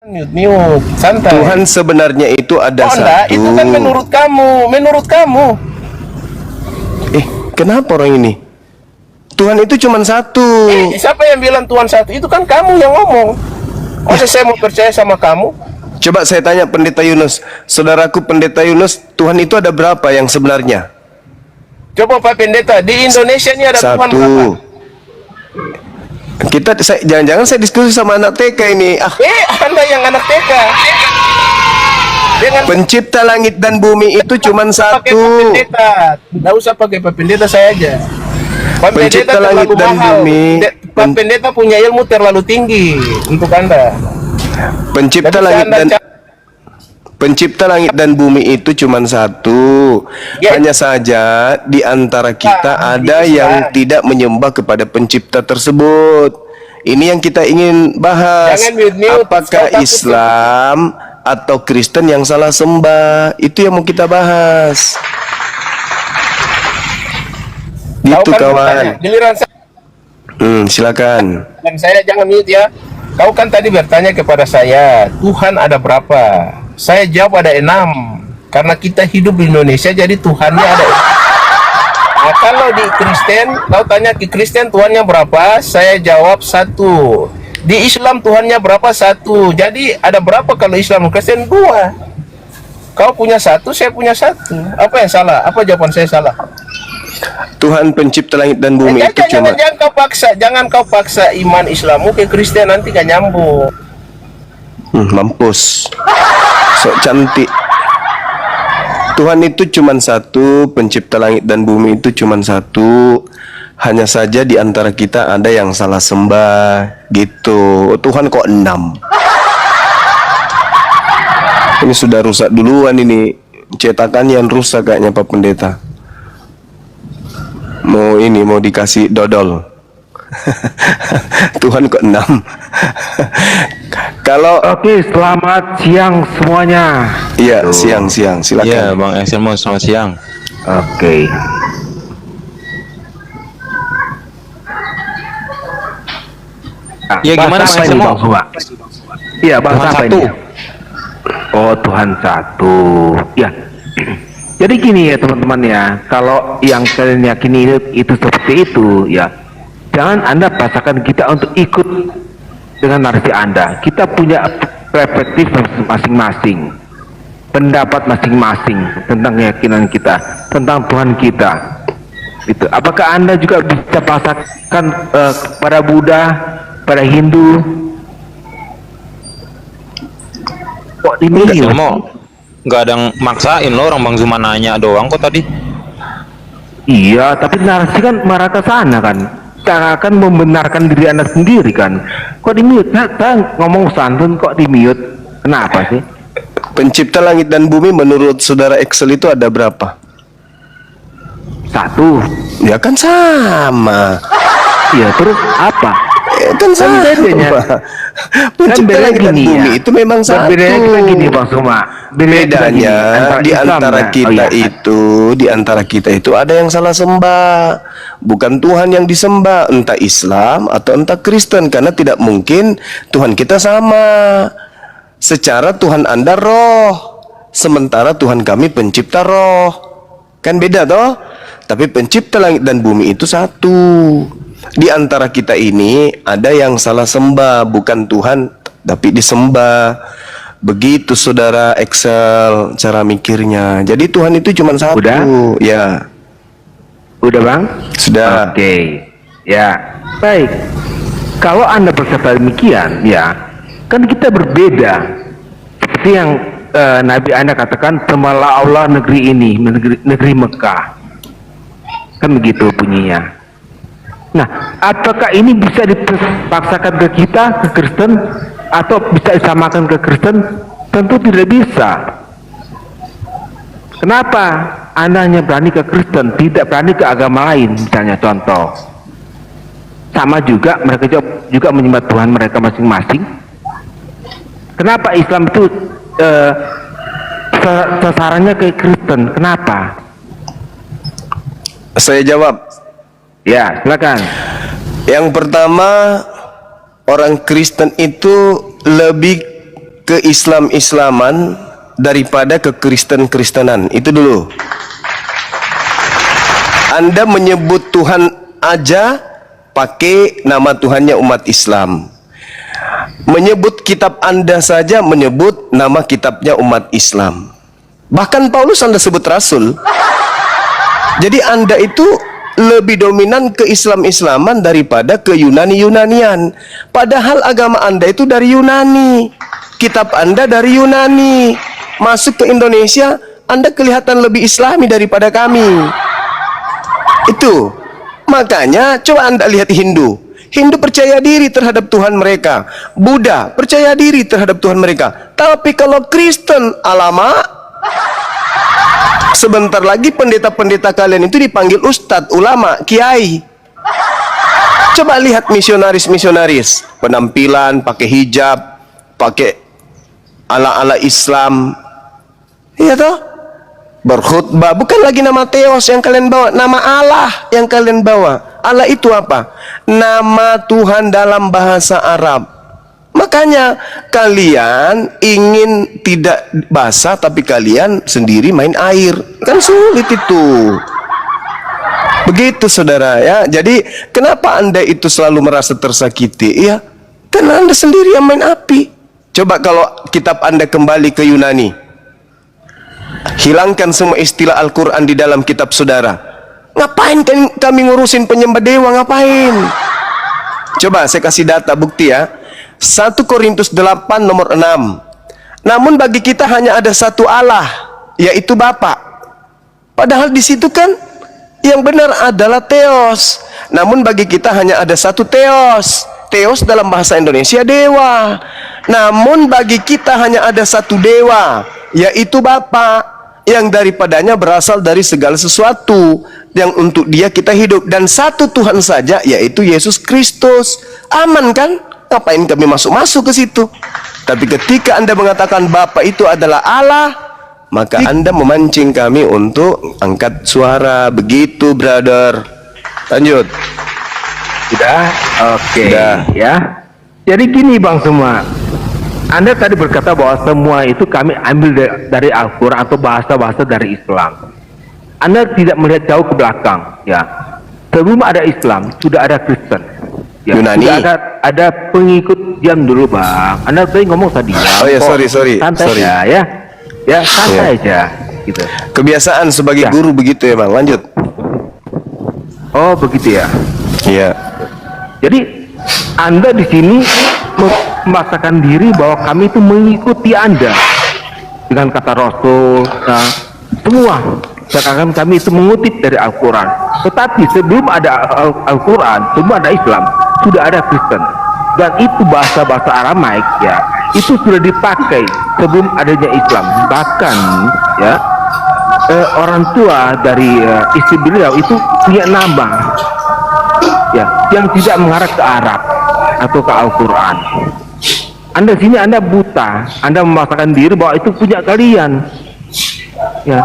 Mute, santai. Tuhan sebenarnya itu ada satu. Itu kan menurut kamu. Kenapa orang ini? Tuhan itu cuma satu. Siapa yang bilang Tuhan satu? Itu kan kamu yang ngomong. Masa saya mau percaya sama kamu? Coba saya tanya Pendeta Yunus, saudaraku Pendeta Yunus, Tuhan itu ada berapa yang sebenarnya? Coba Pak Pendeta, di Indonesia ini ada Tuhan berapa? Jangan-jangan saya diskusi sama anak TK ini. Anda yang anak TK. Pencipta langit dan bumi itu cuma satu. Tidak usah pakai Pak Pendeta, saya aja. Pak Pencipta langit dan bumi. Pak Pendeta punya ilmu terlalu tinggi untuk Anda. Pencipta langit dan bumi itu cuma satu. Hanya saja di antara kita ada yang tidak menyembah kepada pencipta tersebut. Ini yang kita ingin bahas. Apakah Islam atau Kristen yang salah sembah? Itu yang mau kita bahas. Gitu kawan. Giliran saya. Silakan. Dan saya jangan mute ya. Kau kan tadi bertanya kepada saya, Tuhan ada berapa? Saya jawab ada 6. Karena kita hidup di Indonesia, jadi Tuhannya ada 6. Nah, kalau di Kristen, kau tanya ke Kristen Tuhannya berapa? Saya jawab 1. Di Islam Tuhannya berapa? 1. Jadi ada berapa kalau Islam dan Kristen? 2. Kau punya 1, saya punya 1. Apa yang salah? Apa jawaban saya salah? Tuhan pencipta langit dan bumi itu cuma. Jangan kau paksa iman Islammu ke Kristen, nanti gak nyambung. Mampus. Sok cantik. Tuhan itu cuma satu, pencipta langit dan bumi itu cuma satu. Hanya saja di antara kita ada yang salah sembah gitu. Tuhan kok 6? Ini sudah rusak duluan ini. Cetakannya yang rusak kayaknya Pak Pendeta. Mau dikasih dodol. Tuhan kok 6? Kalau Oke, selamat siang semuanya. Iya, siang, silakan. Iya, Bang Excelmo, selamat siang. Oke. Ya gimana Bang Excelmo? Iya, Bang Tuhan apa satu. ini? Oh, Tuhan satu. Ya. Jadi gini ya teman-teman ya, kalau yang kalian yakini itu seperti itu ya, jangan Anda paksakan kita untuk ikut dengan narasi Anda. Kita punya perspektif masing-masing, pendapat masing-masing tentang keyakinan kita, tentang Tuhan kita. Gitu. Apakah Anda juga bisa paksakan pada Buddha, pada Hindu? Kok dimilih? Nggak ada yang maksain lo, orang Bang Zuma nanya doang kok tadi. Iya, tapi narasi kan marah ke sana kan. Kita akan membenarkan diri Anda sendiri kan. Kok di-mute? Kita ngomong santun kok di-mute? Kenapa sih? Pencipta langit dan bumi menurut saudara Excel itu ada berapa? 1. Ya kan sama. Iya, terus apa? Kan sama. Bedanya. Pencipta Kan langit dan gini bumi ya. itu memang satu. Bedanya kita gini Bang Suma. Bedanya di antara kita di antara kita itu ada yang salah sembah. Bukan Tuhan yang disembah, entah Islam atau entah Kristen, karena tidak mungkin Tuhan kita sama. Secara Tuhan Anda roh, sementara Tuhan kami pencipta roh. Kan beda toh? Tapi pencipta langit dan bumi itu satu. Di antara kita ini ada yang salah sembah, bukan Tuhan tapi disembah. Begitu saudara Excel cara mikirnya. Jadi Tuhan itu cuma satu. Udah? Ya. Udah Bang? Sudah. Oke. Ya. Baik. Kalau Anda berkata demikian, ya, kan kita berbeda. Seperti yang Nabi Anda katakan, sembahlah Allah negeri ini, negeri Mekah. Kan begitu bunyinya. Nah, apakah ini bisa dipaksakan ke kita, ke Kristen, atau bisa disamakan ke Kristen? Tentu tidak bisa. Kenapa Anda hanya berani ke Kristen, tidak berani ke agama lain? Misalnya contoh, sama juga mereka juga menyembah Tuhan mereka masing-masing. Kenapa Islam itu sasarannya ke Kristen? Kenapa? Saya jawab. Ya, silakan. Yang pertama, orang Kristen itu lebih ke-Islam-Islaman daripada ke Kristen-Kristenan. Itu dulu. Anda menyebut Tuhan aja pakai nama Tuhannya umat Islam. Menyebut kitab Anda saja menyebut nama kitabnya umat Islam. Bahkan Paulus Anda sebut Rasul. Jadi Anda itu lebih dominan ke Islam-Islaman daripada ke Yunani-Yunanian. Padahal agama Anda itu dari Yunani. Kitab Anda dari Yunani. Masuk ke Indonesia, Anda kelihatan lebih Islami daripada kami. Itu. Makanya coba Anda lihat Hindu. Hindu percaya diri terhadap Tuhan mereka. Buddha percaya diri terhadap Tuhan mereka. Tapi kalau Kristen, alamak, sebentar lagi pendeta-pendeta kalian itu dipanggil ustadz, ulama, kiai. Coba lihat misionaris-misionaris, penampilan pakai hijab, pakai ala-ala Islam. Iya toh? Berkhutbah, bukan lagi nama Theos yang kalian bawa, nama Allah yang kalian bawa. Allah itu apa? Nama Tuhan dalam bahasa Arab. Makanya kalian ingin tidak basah tapi kalian sendiri main air. Kan sulit itu. Begitu saudara ya. Jadi kenapa Anda itu selalu merasa tersakiti? Ya, karena Anda sendiri yang main api. Coba kalau kitab Anda kembali ke Yunani. Hilangkan semua istilah Al-Quran di dalam kitab saudara. Ngapain kami ngurusin penyembah dewa, ngapain? Coba saya kasih data bukti ya. 1 Korintus 8 nomor 6. Namun bagi kita hanya ada satu Allah, yaitu Bapa. Padahal di situ kan yang benar adalah Theos. Namun bagi kita hanya ada satu Theos. Theos dalam bahasa Indonesia dewa. Namun bagi kita hanya ada satu dewa, yaitu Bapa, yang daripadanya berasal dari segala sesuatu, yang untuk dia kita hidup, dan satu Tuhan saja, yaitu Yesus Kristus. Aman kan? Ngapain kami masuk-masuk ke situ? Tapi ketika Anda mengatakan Bapa itu adalah Allah, maka Anda memancing kami untuk angkat suara. Begitu, brother. Lanjut. Sudah? Oke. Sudah. Ya. Jadi gini Bang semua. Anda tadi berkata bahwa semua itu kami ambil dari Al-Quran atau bahasa-bahasa dari Islam. Anda tidak melihat jauh ke belakang, ya. Sebelum ada Islam, sudah ada Kristen. Ya, Yunani. sudah ada pengikut. Diam dulu Bang. Anda tadi ngomong tadi. Oh ya, sorry. Santai Sorry. ya. Ya, santai aja. Gitu. Kebiasaan sebagai Ya. guru begitu ya Bang. Lanjut. Oh begitu ya. Iya. Jadi Anda di sini memaksakan diri bahwa kami itu mengikuti Anda dengan kata Rasul, nah, semua. Seakan kami itu mengutip dari Al-Quran. Tetapi sebelum ada Al-Quran, sebelum ada Islam, sudah ada Kristen. Dan itu bahasa-bahasa Aramaik ya, itu sudah dipakai sebelum adanya Islam. Bahkan ya, orang tua dari istri beliau itu punya nama ya, yang tidak mengarah ke Arab atau ke Al-Quran. Anda sini Anda buta, Anda memaksakan diri bahwa itu punya kalian ya,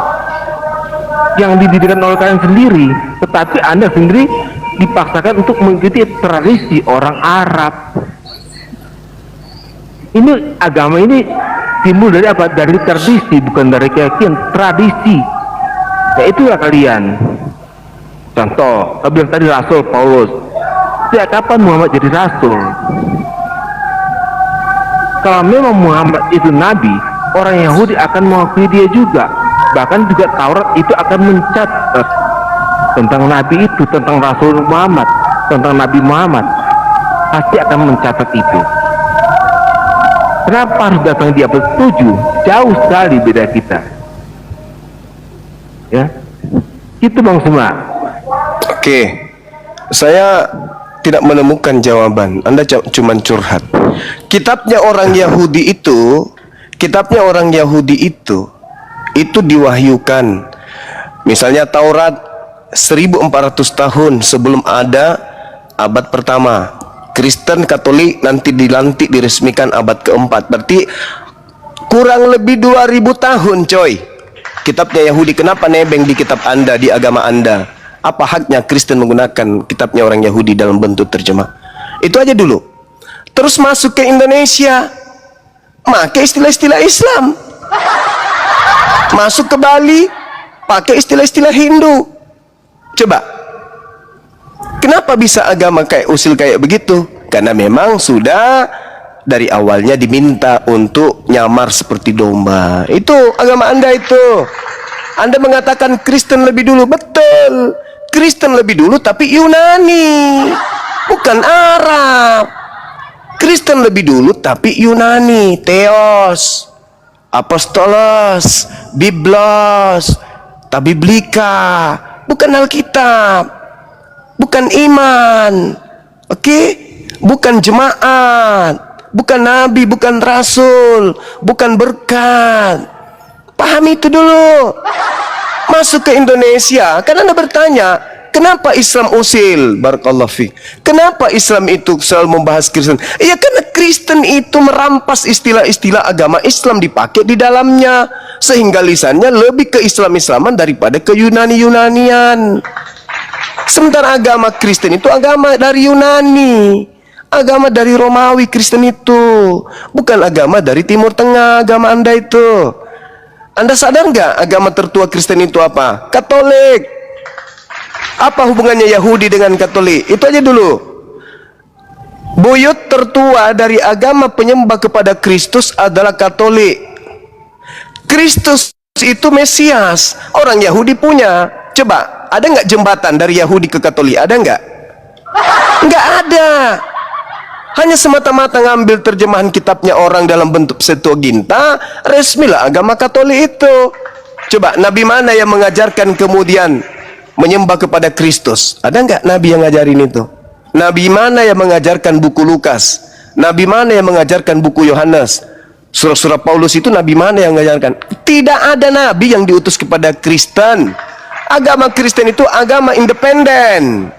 yang didirikan oleh kalian sendiri, tetapi Anda sendiri dipaksakan untuk mengikuti tradisi orang Arab. Ini agama ini timbul dari apa? Dari tradisi, bukan dari keyakinan. Tradisi ya, itulah kalian. Contoh, saya bilang tadi Rasul Paulus. Sejak kapan Muhammad jadi Rasul? Kalau memang Muhammad itu Nabi, orang Yahudi akan mengakui dia juga. Bahkan juga Taurat itu akan mencatat tentang Nabi itu, tentang Rasul Muhammad, tentang Nabi Muhammad. Pasti akan mencatat itu. Kenapa harus datang di abad 7? Jauh sekali beda kita. Ya, itu Bang Sema. Oke. Saya tidak menemukan jawaban. Anda cuma curhat. Kitabnya orang Yahudi itu diwahyukan. Misalnya Taurat 1400 tahun sebelum ada abad pertama. Kristen Katolik nanti dilantik diresmikan abad keempat. Berarti kurang lebih 2000 tahun coy. Kitabnya Yahudi, kenapa nebeng di kitab Anda, di agama Anda? Apa haknya Kristen menggunakan kitabnya orang Yahudi dalam bentuk terjemah? Itu aja dulu. Terus masuk ke Indonesia. pakai istilah-istilah Islam. Masuk ke Bali, pakai istilah-istilah Hindu. Coba, kenapa bisa agama kayak usil kayak begitu? Karena memang sudah dari awalnya diminta untuk nyamar seperti domba. Itu agama Anda itu. Anda mengatakan Kristen lebih dulu, betul. Kristen lebih dulu tapi Yunani, bukan Arab. Kristen lebih dulu tapi Yunani, Theos, Apostolos, Biblos, Tabiblika, bukan Alkitab, bukan iman, oke? Bukan jemaat, bukan nabi, bukan rasul, bukan berkat. Pahami itu dulu. Masuk ke Indonesia, kan Anda bertanya, kenapa Islam usil? Barakallahu fiik. Kenapa Islam itu selalu membahas Kristen? Ya karena Kristen itu merampas istilah-istilah agama Islam dipakai di dalamnya, sehingga lisannya lebih ke Islam-Islaman daripada ke Yunani-Yunanian. Sementara agama Kristen itu agama dari Yunani, agama dari Romawi. Kristen itu bukan agama dari Timur Tengah. Agama Anda itu, Anda sadar nggak agama tertua Kristen itu apa? Katolik. Apa hubungannya Yahudi dengan Katolik? Itu aja dulu. Buyut tertua dari agama penyembah kepada Kristus adalah Katolik. Kristus itu Mesias. Orang Yahudi punya. Coba, ada nggak jembatan dari Yahudi ke Katolik? Ada nggak? Nggak ada. Hanya semata-mata ngambil terjemahan kitabnya orang dalam bentuk Septuaginta, resmilah agama Katolik itu. Coba, nabi mana yang mengajarkan kemudian menyembah kepada Kristus? Ada nggak nabi yang ngajarin itu? Nabi mana yang mengajarkan buku Lukas? Nabi mana yang mengajarkan buku Yohanes? Surah-surah Paulus itu nabi mana yang mengajarkan? Tidak ada nabi yang diutus kepada Kristen. Agama Kristen itu agama independen.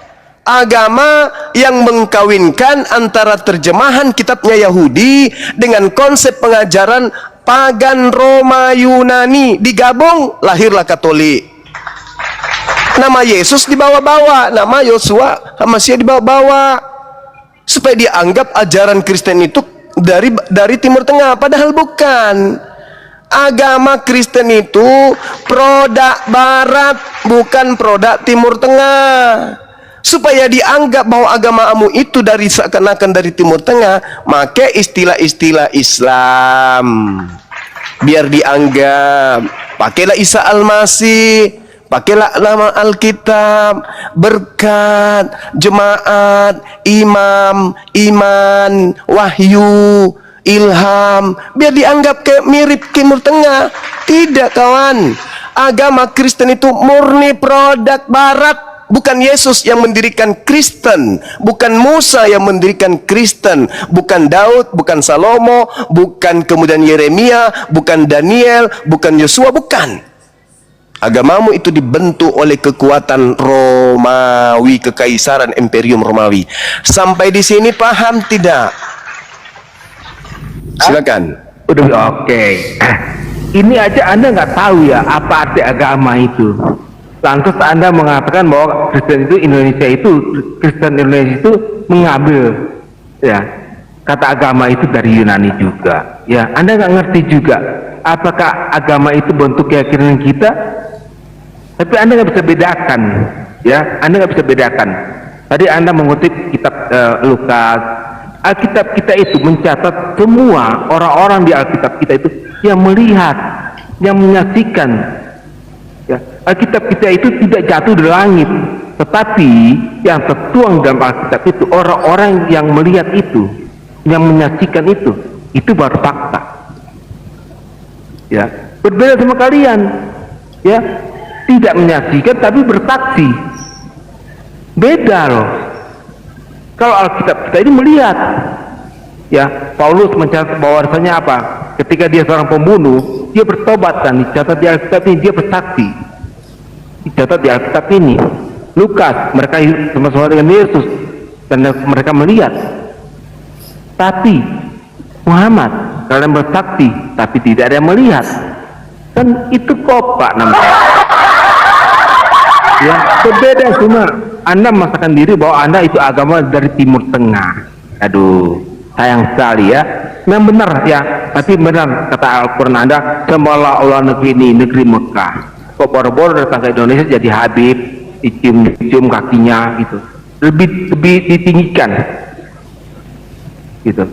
Agama yang mengkawinkan antara terjemahan kitabnya Yahudi dengan konsep pengajaran pagan Roma Yunani. Digabung, lahirlah Katolik. Nama Yesus dibawa-bawa, nama Yosua Hamasiah dibawa-bawa, supaya dianggap ajaran Kristen itu dari Timur Tengah, padahal bukan. Agama Kristen itu produk Barat, bukan produk Timur Tengah. Supaya dianggap bahwa agamamu itu dari seakan-akan dari Timur Tengah, maka istilah-istilah Islam biar dianggap. Pakailah Isa Al-Masih, pakailah nama Alkitab, berkat, jemaat, imam, iman, wahyu, ilham, biar dianggap kayak mirip Timur Tengah. Tidak, kawan. Agama Kristen itu murni produk Barat. Bukan Yesus yang mendirikan Kristen, bukan Musa yang mendirikan Kristen, bukan Daud, bukan Salomo, bukan kemudian Yeremia, bukan Daniel, bukan Yosua, bukan. Agamamu itu dibentuk oleh kekuatan Romawi, kekaisaran Imperium Romawi. Sampai di sini paham tidak? Silakan. Udah, oke. Ini aja Anda nggak tahu ya apa arti agama itu. Lantas Anda mengatakan bahwa Kristen Indonesia itu mengambil ya kata agama itu dari Yunani juga. Ya, Anda nggak ngerti juga apakah agama itu bentuk keyakinan kita. Tapi Anda nggak bisa bedakan, ya. Anda nggak bisa bedakan. Tadi Anda mengutip kitab Lukas. Alkitab kita itu mencatat semua orang-orang di Alkitab kita itu yang melihat, yang menyaksikan. Ya, Alkitab kita itu tidak jatuh dari langit, tetapi yang tertuang dalam Alkitab itu orang-orang yang melihat itu, yang menyaksikan itu baru fakta. Ya, berbeda sama kalian, ya, tidak menyaksikan tapi bersaksi. Beda loh. Kalau Alkitab kita ini melihat, ya, Paulus mencatat bahwasanya apa? Ketika dia seorang pembunuh, dia bertobat, dan dicatat di Alkitab ini, dia bersaksi. Dicatat di Alkitab ini. Lukas, mereka sama-sama dengan Yesus dan mereka melihat. Tapi Muhammad, kalian bersaksi, tapi tidak ada yang melihat. Kan itu kopak namanya. Ya, berbeda semua. Anda memaksakan diri bahwa Anda itu agama dari Timur Tengah. Aduh, sayang sekali ya. memang benar ya, tapi benar kata Al-Quran Anda, sembahlah Allah negeri ini, negeri Mekah. Kok boro-boro datang ke Indonesia jadi Habib, dicium kakinya gitu, lebih ditinggikan gitu.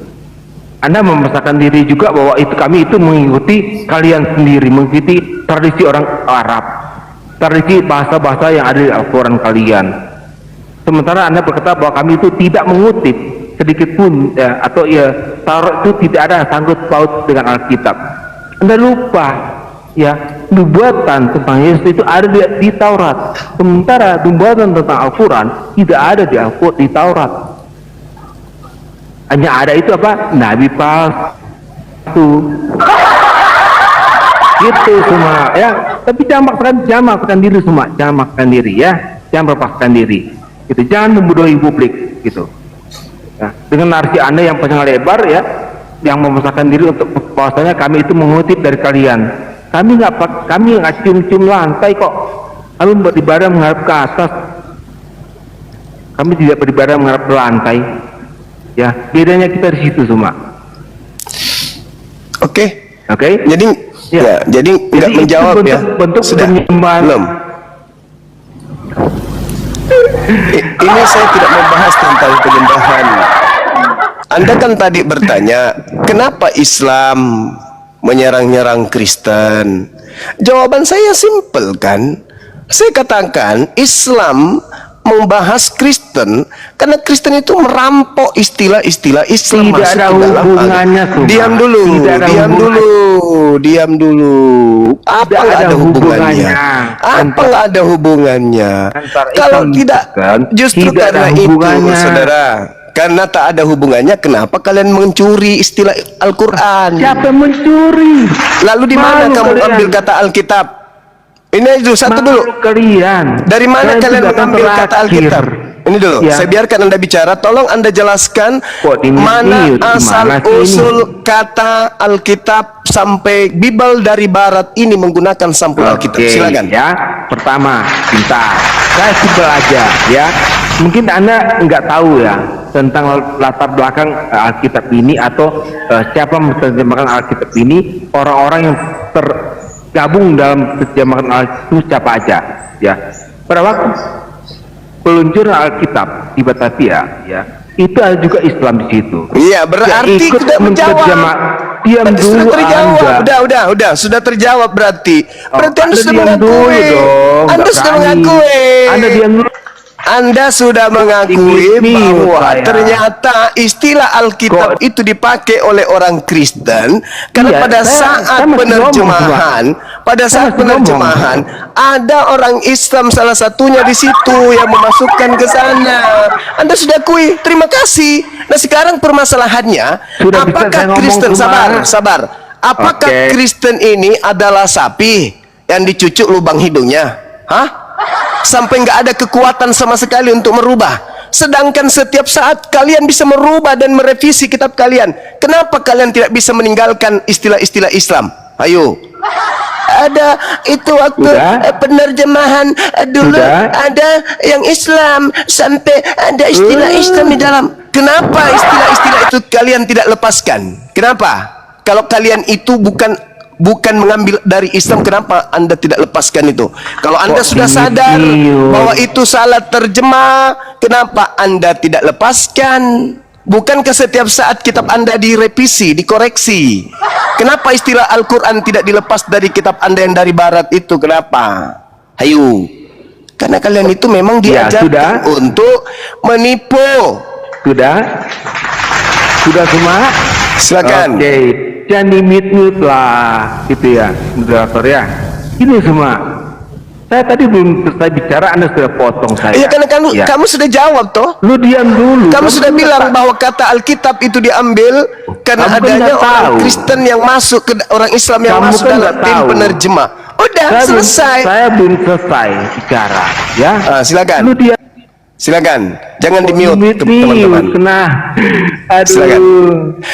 Anda memaksakan diri juga bahwa itu kami itu mengikuti kalian sendiri, mengikuti tradisi orang Arab, tradisi bahasa-bahasa yang ada di Al-Quran kalian. Sementara Anda berkata bahwa kami itu tidak mengutip sedikit pun ya, atau ya Taurat itu tidak ada sangkut paut dengan Alkitab. Anda lupa ya, nubuatan tentang Yesus itu ada di Taurat, sementara nubuatan tentang Al-Quran tidak ada di Taurat. Hanya ada itu apa? Nabi palsu. Gitu semua ya. Tapi jangan maksakan diri semua, jangan maksakan diri ya, jangan melepaskan diri. Gitu, jangan membodohi publik gitu. Ya, dengan narasi Anda yang panjang lebar ya, yang memaksakan diri untuk bahwasanya kami itu mengutip dari kalian. Kami nggak cium-cium lantai kok. Kami beribadah menghadap ke atas. Kami tidak beribadah menghadap ke lantai. Ya, bedanya kita di situ semua. Oke. Oke. Jadi ya, jadi nggak menjawab ya. Bentuk Sudah penyembahan. belum. Ini saya tidak membahas tentang penyembahan. Anda kan tadi bertanya, kenapa Islam menyerang-nyerang Kristen? Jawaban saya simpel kan. Saya katakan Islam membahas Kristen karena Kristen itu merampok istilah-istilah Islam tidak masuk ada ke dalam hubungannya, agama. Diam dulu. Apa Tidak nggak ada ada hubungannya? hubungannya. Apa nggak ada hubungannya? Antara Kalau Islam tidak, kan, justru tidak ada karena itu, hubungannya. saudara. Karena tak ada hubungannya, kenapa kalian mencuri istilah Al-Quran? Siapa yang mencuri? Lalu di mana Malu kamu kalian. ambil kata Alkitab? Ini dulu, satu dulu. Kalian. Dari mana kalian juga mengambil terakhir. kata Alkitab? Ini dulu, Ya. saya biarkan Anda bicara. Tolong Anda jelaskan Kok ini mana asal gimana sih usul kata Alkitab sampai Bible dari Barat ini menggunakan sampul Alkitab. Oke, Silakan. ya. Pertama, pintar. Saya simpel aja, ya. Mungkin Anda nggak tahu ya tentang latar belakang Alkitab ini atau siapa menerjemahkan Alkitab ini, orang-orang yang tergabung dalam terjemahan Alkitab itu siapa aja, ya. Pada waktu peluncuran Alkitab di Batavia, ya, itu ada juga Islam di situ. Iya, berarti ikut tidak menjawab. Diam Berarti dulu sudah terjawab. Anda. Sudah terjawab berarti. Berarti Anda Anda sudah diam dulu mengakui. dong, Anda nggak sudah berani. mengakui. Anda diam dulu. Anda sudah mengakui Ini bahwa saya. ternyata istilah Alkitab itu dipakai oleh orang Kristen karena Iya, pada saya saat masih penerjemahan, pada Saya saat masih penerjemahan ada orang Islam salah satunya di situ yang memasukkan ke sana. Anda sudah akui, terima kasih. Nah sekarang permasalahannya, Sudah bisa saya apakah ngomong Kristen kemana? sabar? Apakah Oke. Kristen ini adalah sapi yang dicucuk lubang hidungnya? Hah? Sampai nggak ada kekuatan sama sekali untuk merubah. Sedangkan setiap saat kalian bisa merubah dan merevisi kitab kalian. Kenapa kalian tidak bisa meninggalkan istilah-istilah Islam? Ayo. Ada itu waktu penerjemahan dulu Sudah. ada yang Islam sampai ada istilah Islam di dalam. Kenapa istilah-istilah itu kalian tidak lepaskan? Kenapa? Kalau kalian itu bukan mengambil dari Islam, kenapa Anda tidak lepaskan itu? Kalau Anda sudah sadar bahwa itu salah terjemah, kenapa Anda tidak lepaskan? Bukankah setiap saat kitab Anda direvisi, dikoreksi? Kenapa istilah Al-Quran tidak dilepas dari kitab Anda yang dari Barat itu? Kenapa? Hayu. Karena kalian itu memang Ya, diajarkan sudah. untuk menipu. Sudah semua? Silakan. Oke, jangan di-mute lah, gitu ya, moderator ya. Ini semua. Saya tadi belum selesai bicara, Anda sudah potong saya. Iya, karena Ya. kamu sudah jawab toh. Lu diam dulu. Kamu sudah kan bilang tak- bahwa kata Alkitab itu diambil karena Kamu kan adanya nggak orang tahu. Kristen yang masuk ke orang Islam yang Kamu masuk kan dalam nggak tim tahu. penerjemah. Udah belum- selesai. Saya belum selesai bicara, ya. Silakan. Lu diam. Silakan. Jangan di mute Mute, teman-teman. kena. Aduh. Silakan.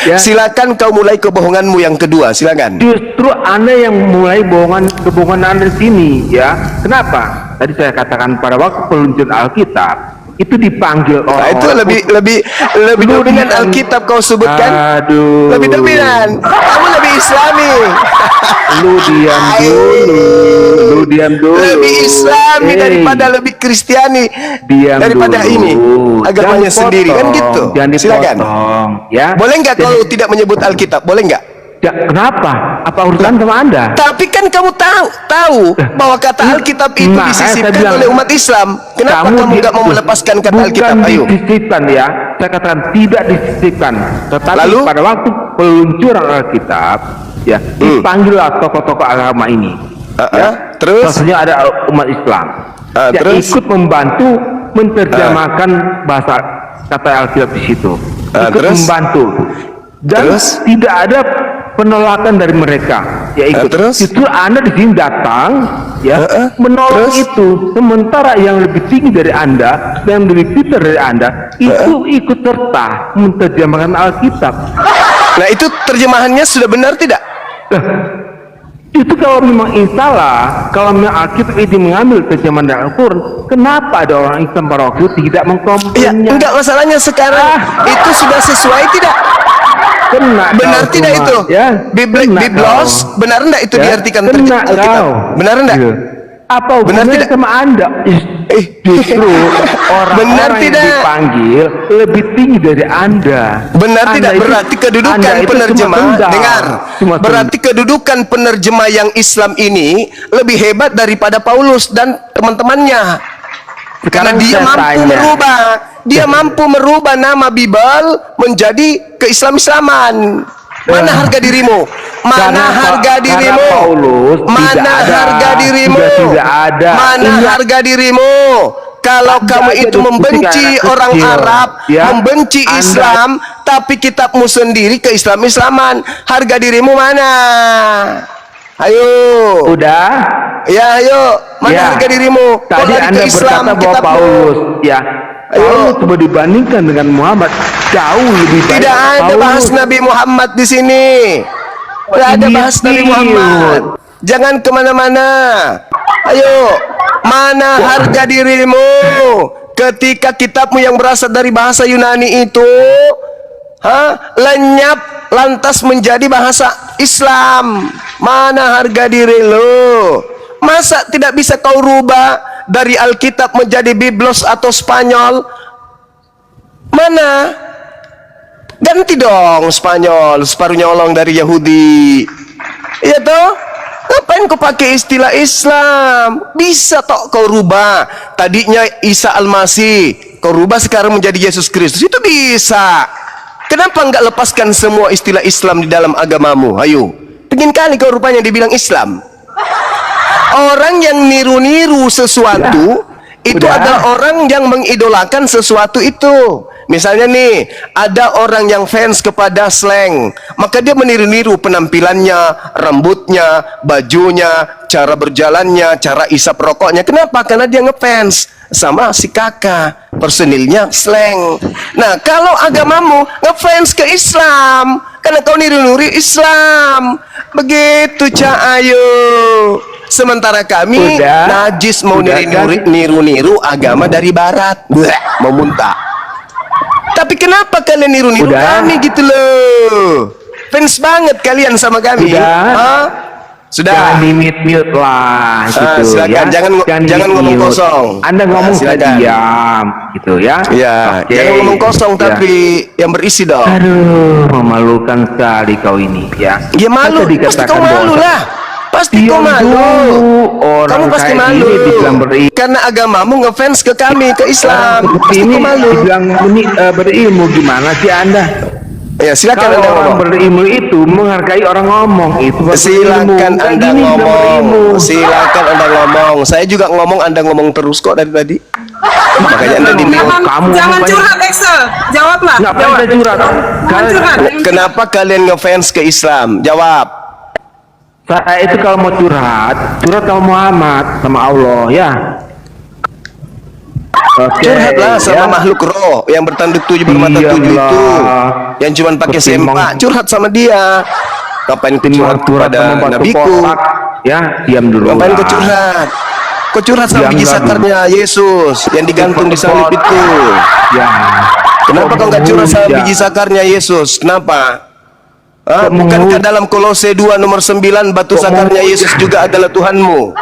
Ya. Silakan kau mulai kebohonganmu yang kedua. Silakan. Justru Anda yang mulai kebohongan Anda di sini, ya. Kenapa? Tadi saya katakan pada waktu peluncuran Alkitab itu dipanggil Nah, orang. itu lebih dominan Alkitab kau sebutkan. Aduh. Lebih dominan. Kamu lebih Islami. Lu diam dulu. Lebih Islami Hey, daripada lebih Kristiani. diam Daripada dulu. ini agamanya Jangan sendiri kan dipotong, gitu. Jangan Silakan. dipotong, ya. Boleh nggak kalau tidak menyebut Alkitab? Boleh nggak? Ya, kenapa? Apa urusan sama Anda? Tapi kan kamu tahu bahwa kata Alkitab itu Nah, saya disisipkan bilang, oleh umat Islam. Kenapa kamu nggak mau melepaskan kata Alkitab? Ayo. Bukan disisipkan ya, saya katakan tidak disisipkan. Tetapi Lalu? pada waktu peluncuran Alkitab, ya dipanggillah tokoh-tokoh agama ini. Ya, Terus? maksudnya ada umat Islam yang Terus? ikut membantu menerjemahkan bahasa kata Alkitab di situ. Ikut Terus? membantu. Dan Terus? tidak ada penolakan dari mereka, ya ikut. Terus? Justru Anda di sini datang, ya, menolak Terus? itu. Sementara yang lebih tinggi dari Anda, yang lebih pintar dari Anda, itu ikut serta menerjemahkan Alkitab. Nah, itu terjemahannya sudah benar tidak? Itu kalau memang salah, kalau memang Alkitab itu mengambil terjemahan dari Al-Quran, kenapa ada orang Islam pada waktu itu tidak Ya, mengkomplainnya? enggak, masalahnya sekarang itu sudah sesuai tidak? Kena Benar kau tidak cuma, itu? ya, kena Biblos, kau. benar enggak itu Ya, diartikan kena Alkitab? kau. Benar enggak? Iya. Apa Benar hubungannya tidak? sama Anda? Justru Benar orang-orang yang tidak? dipanggil lebih tinggi dari Anda. Benar Anda tidak? itu- Berarti kedudukan Anda itu penerjemah, cuma tunggal. dengar. Cuma Berarti kedudukan penerjemah yang Islam ini lebih hebat daripada Paulus dan teman-temannya. Karena Sekarang dia saya mampu tanya. merubah, dia mampu merubah nama Bible menjadi keislam-islaman. Mana harga dirimu? Mana Karena harga karena dirimu? Paulus Mana tidak ada, harga dirimu? sudah tidak ada. Mana Ingat. harga dirimu? Kalau Anda kamu aja itu diskusi membenci kayak anak orang kecil, Arab, ya. membenci Anda- Islam, tapi kitabmu sendiri keislam-islaman. Harga dirimu mana? Ayo. Udah. Ya, ayo. Mana Ya. harga dirimu? Kok Tadi lari Anda ke Islam berkata bahwa kitabmu? Paulus, ya. Ayo. Paulus coba dibandingkan dengan Muhammad, jauh lebih baik. Tidak ada Paulus. bahas Nabi Muhammad di sini. Tidak ada Ini bahas Nabi serius. Muhammad. Jangan kemana-mana. Ayo, mana harga dirimu ketika kitabmu yang berasal dari bahasa Yunani itu lenyap lantas menjadi bahasa Islam? Mana harga diri lo? Masa tidak bisa kau rubah dari Alkitab menjadi Biblos atau Spanyol? Mana? Ganti dong Spanyol, separuh nyolong dari Yahudi. Iya toh? Ngapain kau pakai istilah Islam? Bisa toh kau rubah. Tadinya Isa Al-Masih, kau rubah sekarang menjadi Yesus Kristus. Itu bisa. Kenapa enggak lepaskan semua istilah Islam di dalam agamamu? Ayo. Pengen kali kau rupanya dibilang Islam. Orang yang niru-niru sesuatu itu Udah. adalah orang yang mengidolakan sesuatu itu. Misalnya nih, ada orang yang fans kepada slang, maka dia meniru-niru penampilannya, rambutnya, bajunya, cara berjalannya, cara isap rokoknya. Kenapa? Karena dia ngefans sama si kakak, personilnya slang. Nah, kalau agamamu ngefans ke Islam, karena kau niru-niru Islam. Begitu, Ayo. Sementara kami Udah. najis mau Udah, niru-niru agama dari barat. Bleh, mau muntah. Tapi kenapa kalian niru-niru Udah. kami gitu loh? Fans banget kalian sama kami. Udah. Hah? Sudah. Jangan di-mute lah gitu silakan. ya. Jangan ngomong di-mute. kosong. Anda ngomong saya silakan. diam gitu ya. Ya, Oke. jangan ngomong kosong Ya. tapi yang berisi dong. Aduh, memalukan sekali kau ini ya. Ya malu, Tadi pasti dikatakan kau malu bahwa- lah. Pasti Diam kau malu. dulu, orang Kamu pasti kayak malu. gini dibilang Karena agamamu ngefans ke kami, ke Islam. Seperti Pasti ini kau malu. dibilang berilmu gimana sih Anda? Ya, silakan Kalau Anda orang ngomong. berilmu itu menghargai orang ngomong itu baru Silakan berilmu. Kayak Anda gini bilang berilmu. ngomong. Silakan Anda ngomong. Saya juga ngomong, Anda ngomong terus kok dari tadi. Makanya Anda di mute. Kamu Jangan ngomong curhat Excel, jawablah. Nggak pernah Jawab. curhat. Jangan curhat. Kenapa kalian ngefans ke Islam? Jawab. Saya itu kalau mau curhat sama Muhammad, sama Allah ya. Oke, Curhatlah sama ya. makhluk roh yang bertanduk tujuh bermata tujuh Diamlah. itu, yang cuma pakai Ketimbang- sempak. Curhat sama dia. Ngapain kau curhat Curhat kepada sama batu nabiku? kolak, ya diam dulu. Ngapain lah. kau curhat? Kau curhat sama biji sakarnya Yesus yang digantung di salib itu. Ya. Kenapa kau nggak curhat sama biji sakarnya Yesus? Kenapa? Bukankah dalam Kolose 2 nomor 9 batu sakarnya Yesus juga adalah Tuhanmu?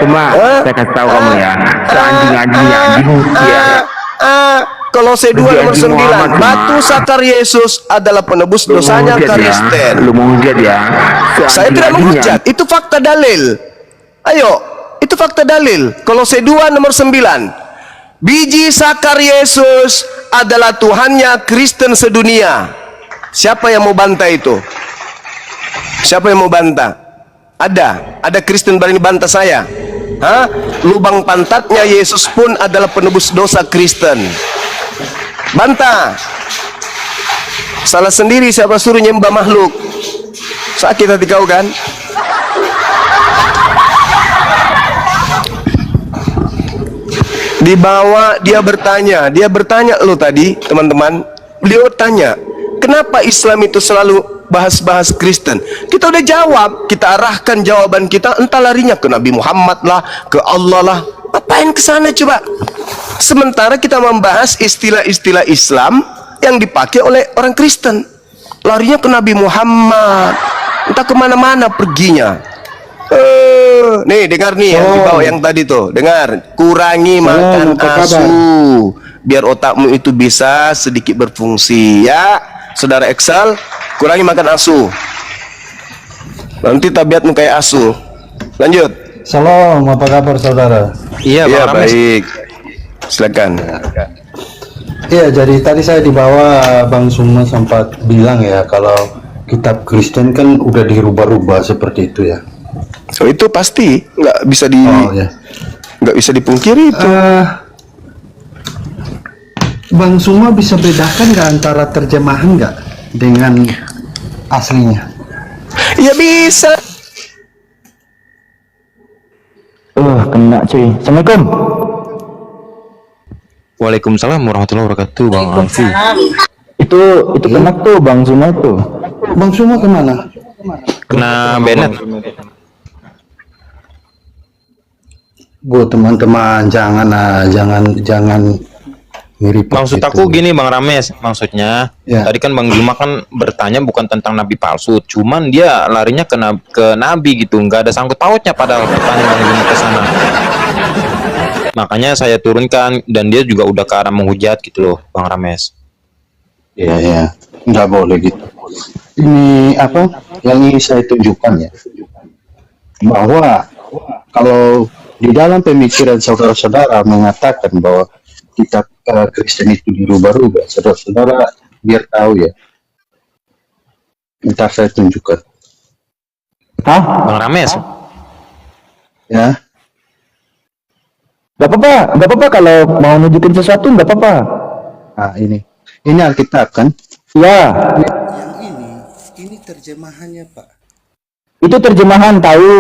Semua saya kasih tahu kamu ya. Anjing ya. Kolose 2 nomor 9 batu sakar Yesus adalah penebus dosanya Kristen. Lu mau hujat ya? Saya tidak menghujat, itu fakta dalil. Ayo, itu fakta dalil. Kolose 2 nomor 9. Biji sakar Yesus adalah Tuhannya Kristen sedunia. Siapa yang mau bantah itu? Siapa yang mau bantah? Ada Kristen berani bantah saya. Lubang pantatnya Yesus pun adalah penebus dosa Kristen. Bantah. Salah sendiri siapa suruh nyembah makhluk. Sakit hati kau kan? Dibawa dia bertanya lo tadi teman-teman. Beliau tanya, kenapa Islam itu selalu bahas-bahas Kristen? Kita udah jawab, kita arahkan jawaban kita, entah larinya ke Nabi Muhammad lah, ke Allah lah. Apain ke sana coba? Sementara kita membahas istilah-istilah Islam yang dipakai oleh orang Kristen. Larinya ke Nabi Muhammad, entah kemana-mana perginya. Nih dengar nih yang dibawa yang tadi tuh, dengar. Kurangi makan asu biar otakmu itu bisa sedikit berfungsi ya. Saudara Excel, kurangi makan asu. Nanti tabiatmu kayak asu. Lanjut. Salam, apa kabar saudara? Iya, Ya, Bang Rames. baik. Silakan. Iya, jadi tadi saya dibawa Bang Suma sempat bilang ya kalau kitab Kristen kan udah dirubah-rubah seperti itu ya. Oh, itu pasti nggak bisa Ya. nggak bisa dipungkiri itu. Bang Suma bisa bedakan nggak antara terjemahan nggak dengan aslinya? Ya bisa. Kena cuy. Assalamualaikum. Waalaikumsalam warahmatullahi wabarakatuh, Bang Alfi. Itu kena tuh Bang Suma tuh. Bang Suma kemana? Kena Bennett. Bu teman-teman jangan mirip. Maksud aku gini, Bang Rames, maksudnya Ya. tadi kan Bang Juma kan bertanya bukan tentang nabi palsu, cuman dia larinya ke nabi gitu, nggak ada sangkut pautnya padahal pertanyaan Bang Juma ke sana. Makanya saya turunkan dan dia juga udah ke arah menghujat gitu loh, Bang Rames. Ya, nggak boleh gitu. Ini apa yang ingin saya tunjukkan ya, bahwa kalau di dalam pemikiran saudara-saudara mengatakan bahwa kitab Kristen itu dirubah-rubah, saudara-saudara biar tahu ya. Ntar saya tunjukkan. Bang Rames, Ya, Gak apa-apa kalau mau nunjukin sesuatu nggak apa-apa. nah ini Alkitab kan? Ya, Yang ini terjemahannya Pak. itu terjemahan tahu.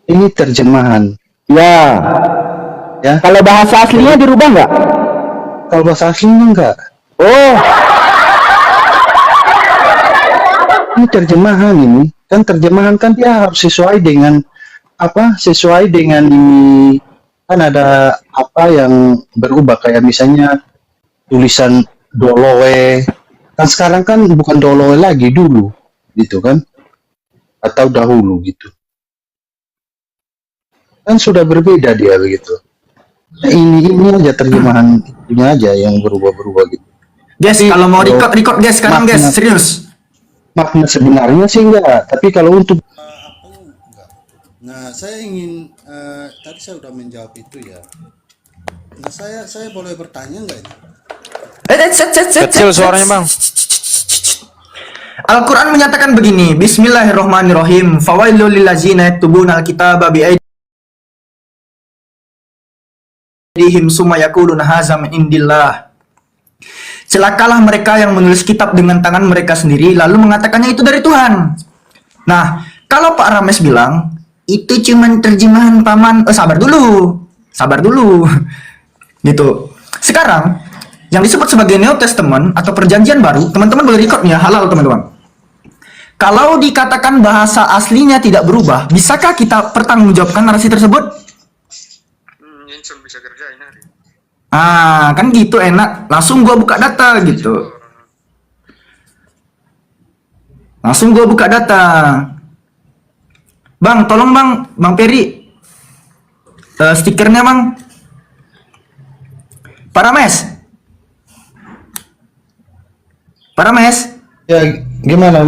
Ini terjemahan. Ya. Ya. Kalau bahasa aslinya dirubah nggak? Kalau bahasa aslinya enggak. Oh, Ini terjemahan ini. Kan terjemahan kan dia harus sesuai dengan apa? Sesuai dengan ini. Kan ada apa yang berubah kayak misalnya tulisan Doloe. Kan sekarang kan bukan Doloe lagi dulu, gitu kan? Atau dahulu gitu. Kan sudah berbeda dia begitu. Nah, ini aja terjemahan ini aja yang berubah-berubah gitu. Guys, Tapi kalau mau kalau record guys sekarang guys, makna- serius. Makna sebenarnya sih enggak, tapi kalau untuk Nah, saya ingin tadi saya sudah menjawab itu ya. Nah, saya boleh bertanya enggak ini? kecil suaranya, Bang. Al-Quran menyatakan begini, Bismillahirrahmanirrahim, Fawailul lillazina yaktubuna al-kitaba bi'aydihim summa yaquluna hadza min indillah. Celakalah mereka yang menulis kitab dengan tangan mereka sendiri lalu mengatakannya itu dari Tuhan. Nah, kalau Pak Rames bilang itu cuman terjemahan paman, sabar dulu, gitu. Sekarang yang disebut sebagai New Testament atau Perjanjian Baru, teman-teman boleh record ya, halal teman-teman. Kalau dikatakan bahasa aslinya tidak berubah, bisakah kita pertanggungjawabkan narasi tersebut? Kan gitu enak. Langsung gua buka data gitu. Langsung gua buka data. Bang, tolong Bang Peri. Stikernya Bang. Parames. Ya, gimana?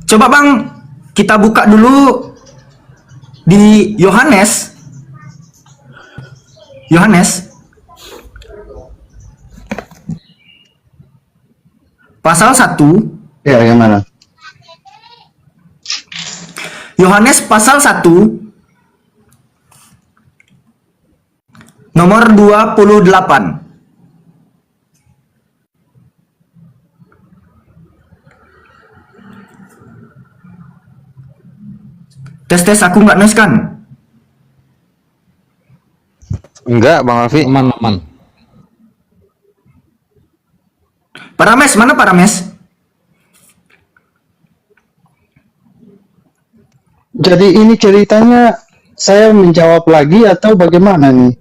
Coba Bang, kita buka dulu di Yohanes. Pasal 1. Ya, gimana? Yohanes pasal 1 nomor 28. Tes aku nggak noise kan? Enggak, Bang Alfi. Aman. Parames, mana Parames? Jadi ini ceritanya saya menjawab lagi atau bagaimana nih?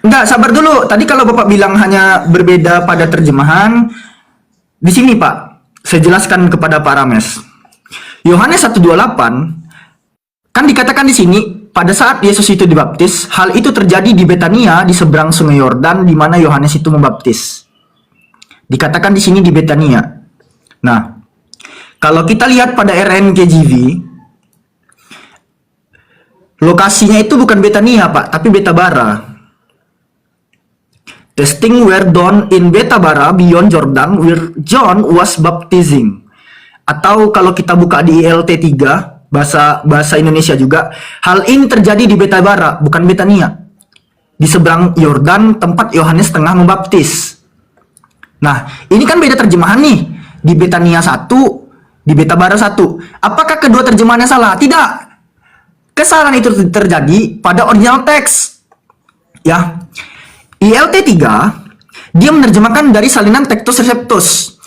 Enggak, sabar dulu. Tadi kalau Bapak bilang hanya berbeda pada terjemahan, di sini Pak, saya jelaskan kepada Parames. Yohanes 1:28 kan dikatakan di sini pada saat Yesus itu dibaptis, hal itu terjadi di Betania di seberang Sungai Yordan di mana Yohanes itu membaptis. Dikatakan di sini di Betania. Nah, kalau kita lihat pada RNKJV, lokasinya itu bukan Betania, Pak, tapi Betabara. Testing were done in Betabara beyond Jordan where John was baptizing. Atau kalau kita buka di ILT 3, bahasa Indonesia juga, hal ini terjadi di Betabara, bukan Betania. Di seberang Yordan tempat Yohanes tengah membaptis. Nah, ini kan beda terjemahan nih. Di Betania 1, di Betabara 1. Apakah kedua terjemahannya salah? Tidak. Kesalahan itu terjadi pada original teks. Ya. ILT 3, dia menerjemahkan dari salinan Textus Receptus.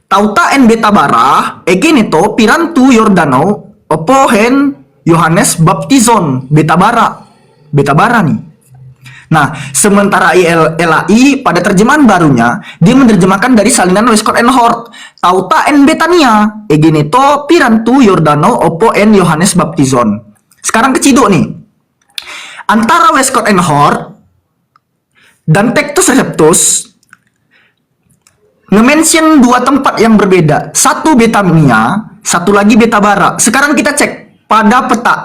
Tauta en Betabara, egeneto pirantu Yordano, opohen Yohanes baptizon. Betabara nih. Nah, sementara LAI pada terjemahan barunya, dia menerjemahkan dari salinan Westcott and Hort. Tauta en Betania, egeneto pirantu Yordano, opohen Yohanes baptizon. Sekarang keciduk nih. Antara Westcott and Hort dan Textus Receptus nge-mention dua tempat yang berbeda. Satu Betania, satu lagi Betabara. Sekarang kita cek pada peta.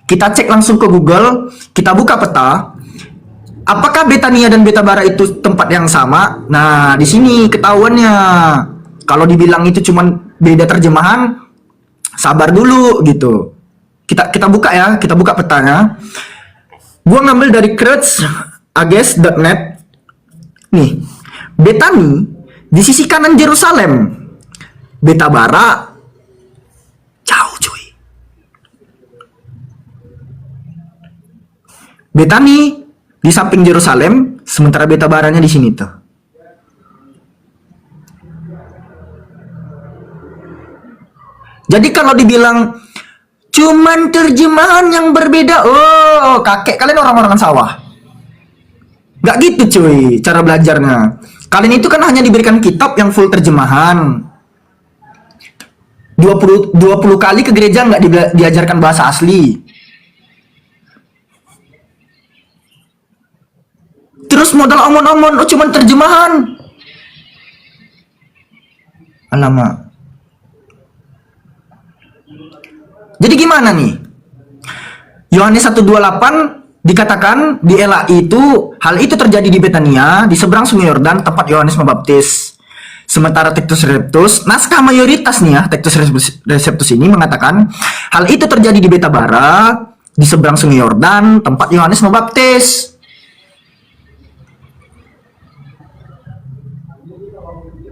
Kita cek langsung ke Google, kita buka peta. Apakah Betania dan Betabara itu tempat yang sama? Nah, di sini ketahuannya. Kalau dibilang itu cuman beda terjemahan, sabar dulu gitu. Kita buka ya, kita buka petanya. Gua ngambil dari crutchages.net. Nih, Betani di sisi kanan Yerusalem. Betabara jauh cuy. Betani di samping Yerusalem, sementara Betabaranya di sini tuh. Jadi kalau dibilang cuman terjemahan yang berbeda, oh kakek kalian orang-orang sawah. Gak gitu cuy cara belajarnya. Kalian itu kan hanya diberikan kitab yang full terjemahan. 20 kali ke gereja nggak diajarkan bahasa asli. Terus modal omon-omon, oh cuman terjemahan. Alamak. Jadi gimana nih? Yohanes 1:28 dikatakan di LAI itu hal itu terjadi di Betania di seberang Sungai Yordan tempat Yohanes membaptis. Sementara Textus Receptus, naskah mayoritas nih ya, Textus Receptus ini mengatakan hal itu terjadi di Betabara di seberang Sungai Yordan tempat Yohanes membaptis.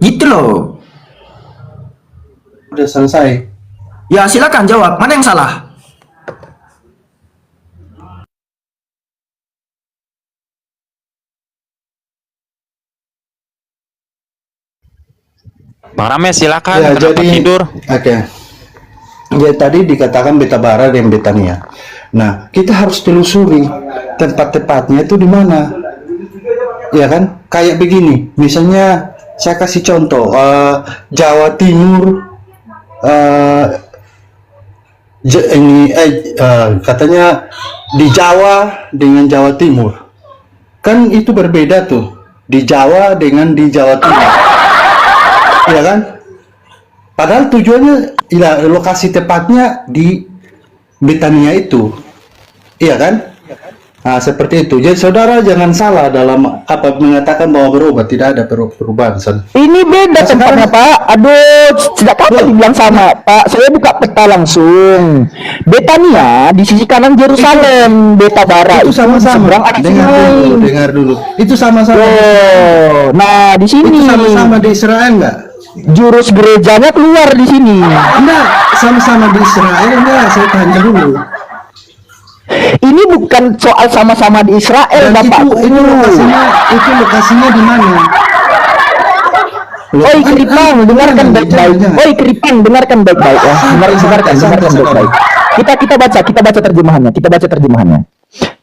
Gitu loh. Udah selesai. Ya silakan jawab, mana yang salah? Bang Rames silakan. Ya, Kenapa jadi tidur? oke. Ya tadi dikatakan Beta Bara dan Betania. Nah, kita harus telusuri tempat-tempatnya itu di mana. Ya kan? Kayak begini, misalnya saya kasih contoh, Jawa Timur, katanya di Jawa dengan Jawa Timur, kan itu berbeda tuh, di Jawa dengan di Jawa Timur, ya kan? Padahal tujuannya, ya, lokasi tepatnya di Betania itu, iya kan? Nah, seperti itu. Jadi saudara jangan salah dalam apa mengatakan bahwa berubah, tidak ada perubahan. Ini beda tempatnya, Pak. Aduh, tidak apa dibilang sama, Pak. Saya buka peta langsung. Betania di sisi kanan Yerusalem, Beta Bara Itu sama-sama. seberang Israel. Dengar dulu. Itu sama-sama. Oh, nah di sini Itu sama-sama di Israel enggak? jurus gerejanya keluar di sini. Enggak, sama-sama di Israel enggak? Saya tanya dulu. Ini bukan soal sama-sama di Israel, Dan Bapak. itu lokasinya di mana? Oi Keripang, dengarkan baik-baik. Oi Keripang, dengarkan baik-baik ya. Dengarkan baik-baik. Kita baca terjemahannya.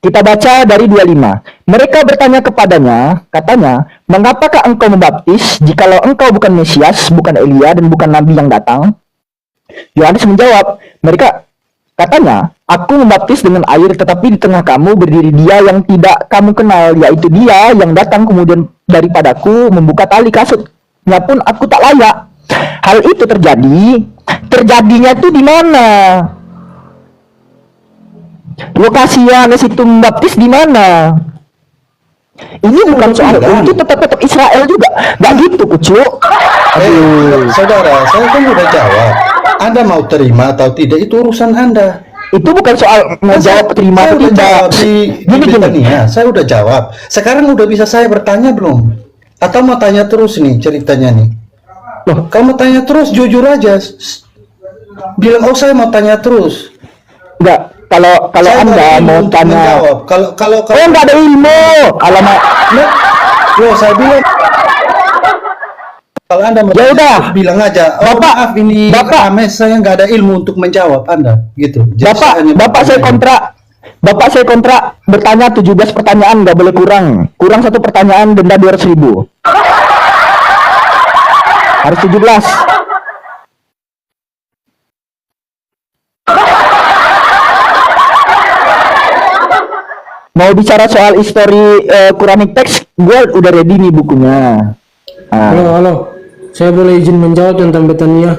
Kita baca dari 25. Mereka bertanya kepadanya, katanya, mengapakah engkau membaptis jikalau engkau bukan Mesias, bukan Elia, dan bukan Nabi yang datang? Yohanes menjawab, katanya, aku membaptis dengan air, tetapi di tengah kamu berdiri dia yang tidak kamu kenal, yaitu dia yang datang kemudian daripadaku membuka tali kasutnya pun aku tak layak. Hal itu terjadinya itu di mana? Lokasi Yohanes itu membaptis di mana? Ini bukan soal itu tetap Israel juga, nggak gitu, Kucuk. Saudara, saya kan udah jawab. Anda mau terima atau tidak itu urusan Anda. Itu bukan soal mau jawab terima atau tidak. Gini. Saya udah jawab. Sekarang udah bisa saya bertanya belum? Atau mau tanya terus nih ceritanya nih? Loh, kamu tanya terus, jujur aja. Bilang, oh saya mau tanya terus. Enggak, kalau Saya Anda nggak ada ilmu mau untuk tanya, menjawab. Kalau nggak ada ilmu. Kalau mau, loh, saya bilang kalau Anda mau ya udah, bilang aja. Oh, Bapak, maaf ini Bapak, Rames, saya nggak ada ilmu untuk menjawab Anda, gitu. Jadi Bapak saya kontrak bertanya 17 pertanyaan, nggak boleh kurang 1 pertanyaan denda 200.000. Harus 17. Mau bicara soal histori Quranic text, gue udah ready nih bukunya. Halo. Saya boleh izin menjawab tentang Betania?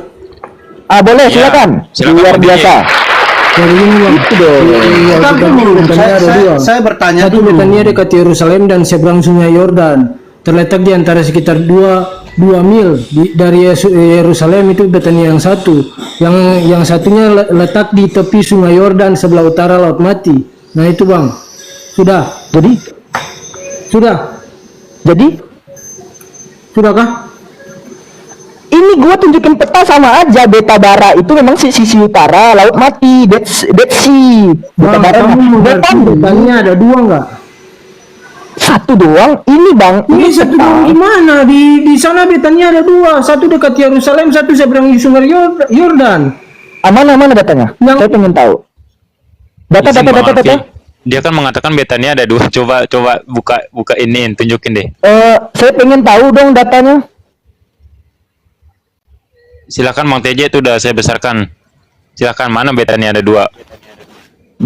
Boleh, silakan. Luar biasa. Jadi ini Bang. Itu dong. Betania ada dua. Saya bertanya Satu dulu. Betania dekat Yerusalem dan seberang sungai Yordan. Terletak di antara sekitar 2 mil dari Yerusalem. Itu Betania yang satu. Yang satunya letak di tepi sungai Yordan sebelah utara Laut Mati. Nah itu Bang. Sudah. Sudahkah? Ini gua tunjukin peta sama aja. Beta Bara itu memang sisi utara Laut Mati, Dead Sea. Beta Bara. Betania ada 2 enggak? Satu doang. Ini Bang. Ini satu doang di mana? Di sana Betania ada 2. Satu dekat Yerusalem, satu seberang sungai Yordan. Mana datanya? Saya pengen tahu. Data. Dia kan mengatakan Betania ada 2. Coba buka ini, tunjukin deh. Saya pengen tahu dong datanya. Silakan Bang TJ, itu udah saya besarkan. Silakan, mana Betania ada 2.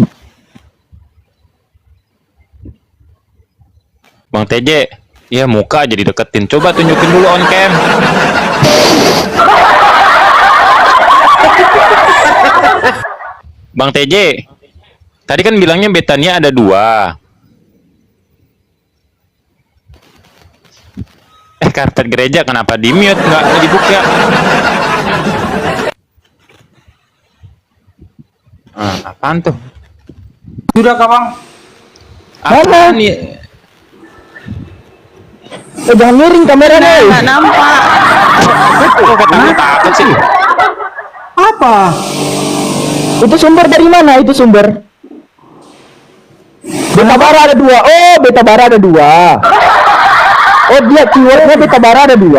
Bang TJ, ya muka jadi deketin. Coba tunjukin dulu on cam. Bang TJ, tadi kan bilangnya Betania ada 2. Karpet gereja kenapa di mute, nggak dibuka? Apaan tuh? Sudah Bang? Apaan nih? Jangan miring kameranya. Nggak nampak. Kok ketangkep takut sih? Apa? Itu sumber dari mana? Itu sumber. Beta Bara ada 2. Oh, Beta Bara ada 2. Oh, dia keywordnya beta bara ada 2.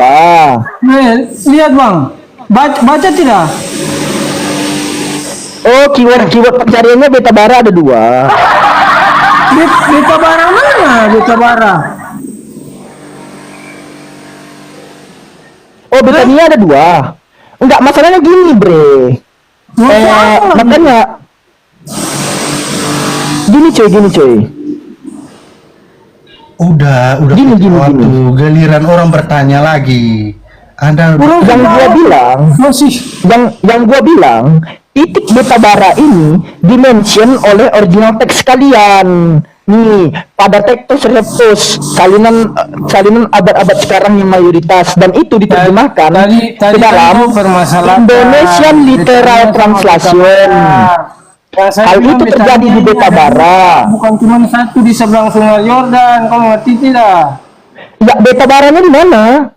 Lihat bang, baca tidak? Oh, keyword pencariannya beta bara ada 2. Beta bara mana? Beta bara. Oh, Betania ada 2. Enggak, masalahnya gini, Bre. Makanya gini coy. Udah Gini. tuh, giliran orang bertanya lagi. Anda yang gua bilang yang gua bilang titik beta bara ini dimention oleh original teks kalian. Nih, pada teks repos salinan abad-abad sekarang yang mayoritas, dan itu diterjemahkan ke dalam Indonesian Literal Translation. Hal itu terjadi di beta bara. Bukan cuma satu di seberang Sungai Yordan, kau ngerti tidak? Ya, beta baranya di mana?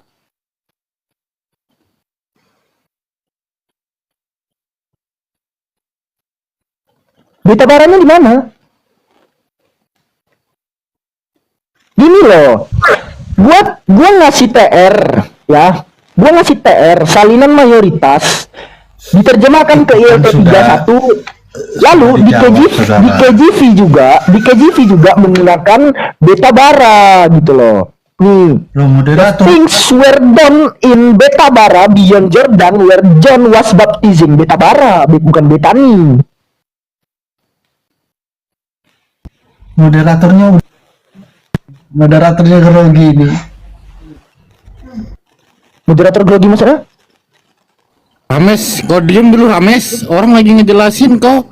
Beta baranya di mana? Gini loh, gua ngasih TR ya, gua ngasih TR salinan mayoritas diterjemahkan ke ILT 31, lalu di KJV juga menggunakan beta bara gitu loh. Nih, things were done in beta bara beyond Jordan where John was baptizing. Beta bara, bukan Betani. Moderatornya grogi nih. Moderator grogi masalah? Rames, kau diem dulu Rames. Orang lagi ngejelasin kau.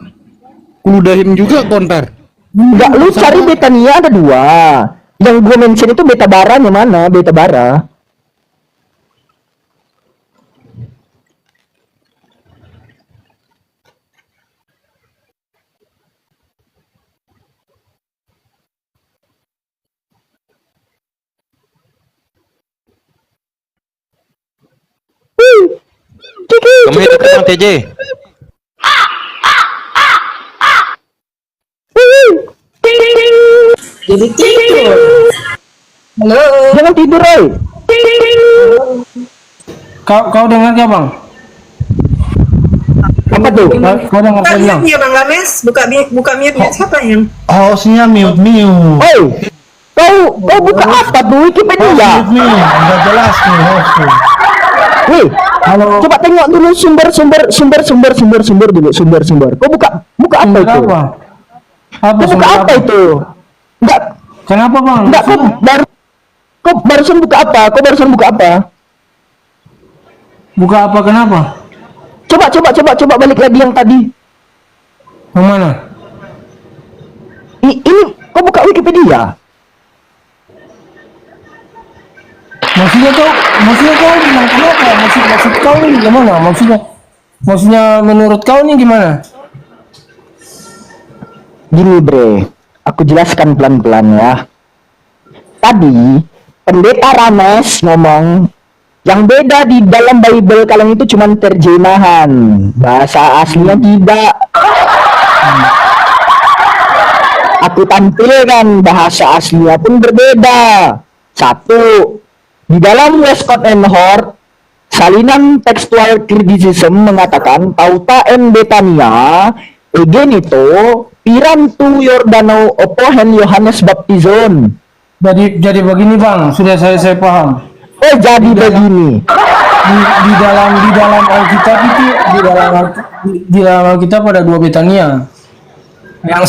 Kuludahin juga kontar. Enggak, lu cari Betania ada 2. Yang gue mention itu beta baranya mana? Beta bara. Kamu itu kan TJ. Jadi tidur. Halo. Jangan tidur, Roy. Kau dengar gak bang? Apa tuh? Kau dengar Buka saya bilang? mute-nya Bang Lames. Buka mute-nya siapa yang? Hostnya mute. Hey, kau buka apa tuh Wikipedia? Udah jelas nih hostnya. Wih, halo. Coba tengok dulu sumber dulu. Kau buka apa itu? Apa Kau buka apa itu? Enggak. Kenapa bang? Enggak, kau barusan buka apa? Buka apa kenapa? Coba balik lagi yang tadi. Yang mana? Ini kau buka Wikipedia. Maksudnya kau bilang kenapa? Maksud kau ini gimana? Maksudnya menurut kau ini gimana? Gini bre, aku jelaskan pelan-pelan ya. Tadi pendeta Rames ngomong yang beda di dalam Bible kalian itu cuma terjemahan, bahasa aslinya tidak. Aku tampilkan bahasa aslinya pun berbeda. Satu, di dalam Westcott and Hort, salinan textual criticism mengatakan Tauta en Betania egenito piran tu Yordano opohen Yohanes Baptizon. Jadi begini bang, sudah saya paham. Oh jadi begini. Di dalam Alkitab itu di dalam Alkitab ada 2 Betania. Yang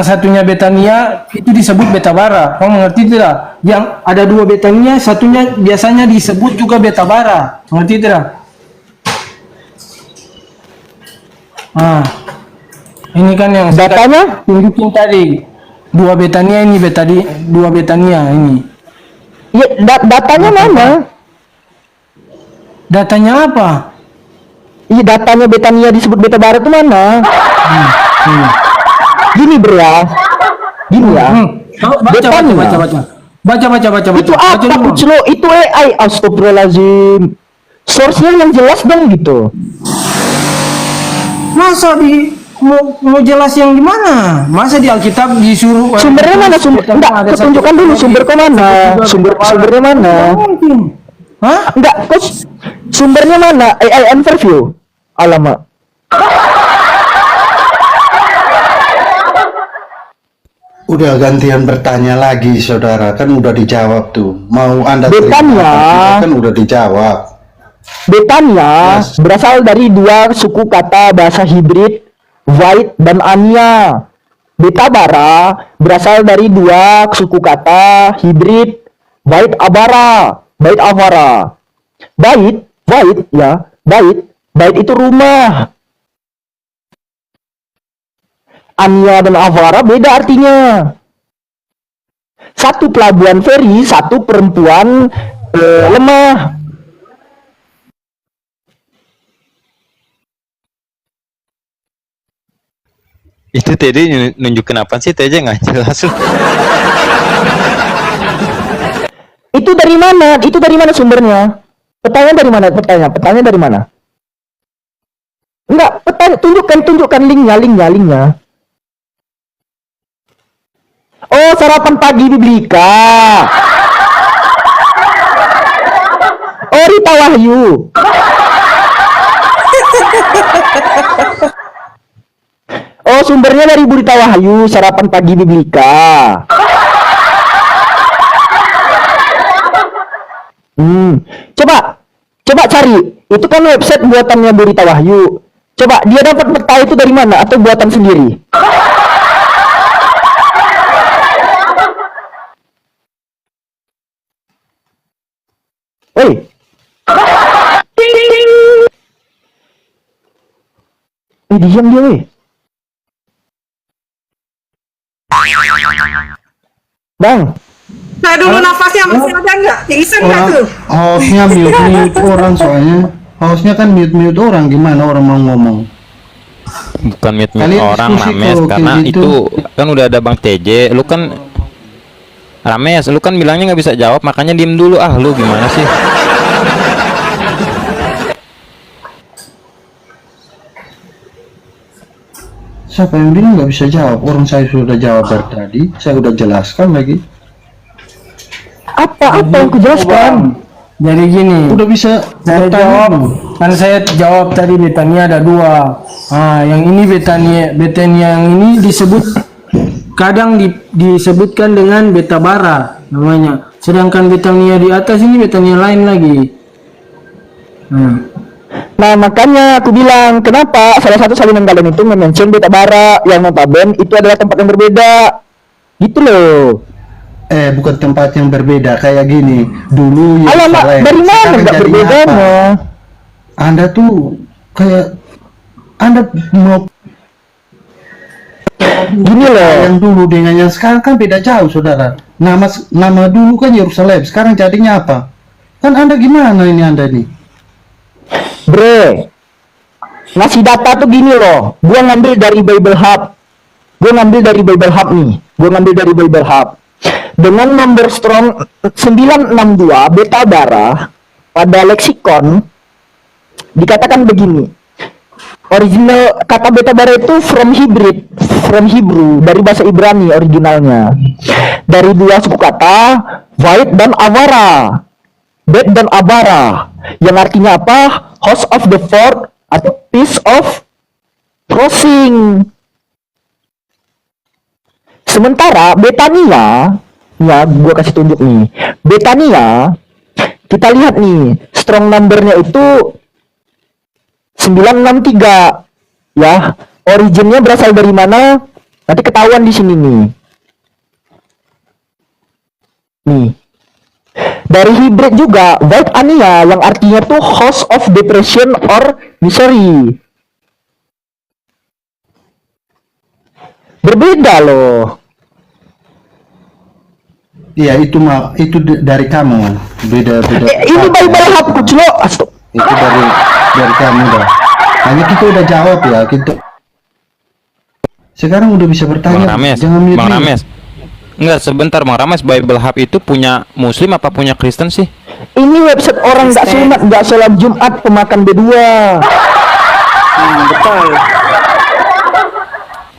satunya Betania itu disebut beta bara. Kamu mengerti tidak? Yang ada 2 Betania, satunya biasanya disebut juga beta bara. Mengerti tidak? Ini kan yang datanya tunjukin tadi. 2 Betania ini 2 Betania ini. Ya, datanya mana? Datanya apa? Iya, datanya Betania disebut beta bara itu mana? Gini bro ya. Gini ya. Baca. Itu apa Kuclo? Itu AI. Astagfirullahaladzim. Source-nya yang jelas dong gitu. Masa mau jelas yang gimana? Masa di Alkitab disuruh Sumbernya mana? Enggak, tunjukkan dulu sumbernya mana? Sumbernya mana? Mungkin. Hah? Enggak, kok sumbernya mana? AI interview. Alamak. Udah gantian bertanya lagi, saudara. Kan udah dijawab tuh. Mau Anda terima Betania. atau tidak, kan udah dijawab. Betania berasal dari dua suku kata bahasa hibrid, White dan Ania. Betabara berasal dari dua suku kata hibrid, White Abara, Bait Avara. Bait ya, bait itu rumah. Ania dan Avara beda artinya. Satu pelabuhan feri, satu perempuan lemah. Itu tadi nunjukin apa sih? TJ nggak jelas. Itu dari mana? Itu dari mana sumbernya? Petanya dari mana? Petanya dari mana? Enggak, petanya tunjukkan linknya. Oh, sarapan pagi Biblika. Oh, Rita Wahyu. Oh, sumbernya dari Burita Wahyu, sarapan pagi Biblika. Coba cari. Itu kan website buatannya Burita Wahyu. Coba dia dapat peta itu dari mana atau buatan sendiri? Woi. Diam dia, woi. Bang. Saya dulu nafasnya masih ada nggak? Pingsan nggak tuh? Hostnya mute orang soalnya. Hostnya kan mute orang, gimana orang mau ngomong? Bukan mute Kalian orang diskusi Rames, kok, karena kayak gitu. itu kan udah ada Bang TJ. Lu kan Rames, lu kan bilangnya nggak bisa jawab, makanya diem dulu. Lu gimana sih? Siapa yang bilang nggak bisa jawab? Orang saya sudah jawab dari tadi. Saya udah jelaskan lagi. Apa yang kujelaskan? Jadi gini. Udah bisa Saya bertanya jawab, belum? kan saya jawab tadi Betania ada dua. Yang ini Betania yang ini disebut kadang disebutkan dengan Betabara namanya. Sedangkan Betania di atas ini Betania lain lagi. Nah, makanya aku bilang kenapa salah satu salinan kalian itu mention Betabara yang notabene itu adalah tempat yang berbeda. Gitu loh. Bukan tempat yang berbeda kayak gini. Dulu Alamak, dari mana nggak berbedanya? Anda tuh kayak Anda mau gini loh. Yang dulu dengan yang sekarang kan beda jauh, saudara. Nama dulu kan Yerusalem, sekarang jadinya apa? Kan Anda gimana ini Anda nih? Bre, ngasih data tuh gini loh. Gua ngambil dari Bible Hub. Dengan nomor strong 962 Betabara pada leksikon dikatakan begini. Original kata Betabara itu from Hebrew, dari bahasa Ibrani originalnya. Dari dua suku kata, White dan Avara. Bet dan Abara, yang artinya apa? House of the fort atau piece of crossing. Sementara Betania, ya gua kasih tunjuk nih. Betania, kita lihat nih, strong numbernya itu 963. Ya, originnya berasal dari mana? Nanti ketahuan di sini nih. Nih. Dari hybrid juga, White Ania yang artinya tuh house of depression or misery. Berbeda loh. Iya, itu dari kamu. Beda. Ini Bible Hub kuclo. Itu dari kamu dah. Hanya kita udah jawab ya, kita. Sekarang udah bisa bertanya. Bang Rames. Enggak, sebentar Bang Rames, Bible Hub itu punya Muslim apa punya Kristen sih? Ini website orang nggak sunat, nggak sholat Jumat, pemakan B2. Betul.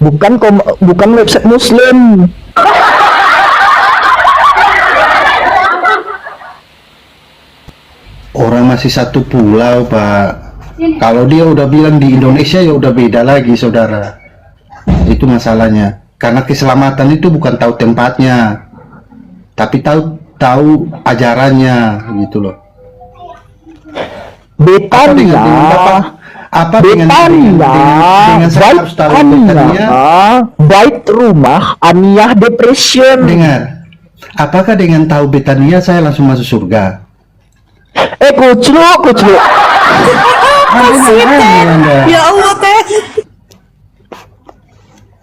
bukan website Muslim. Orang masih satu pulau, Pak. Kalau dia udah bilang di Indonesia ya udah beda lagi, saudara. Itu masalahnya. Karena keselamatan itu bukan tahu tempatnya, tapi tahu ajarannya, gitu loh. Betania, bait rumah, Aniyah depression. Dengar, apakah dengan tahu Betania saya langsung masuk surga? Kucluk. Ya Allah teh.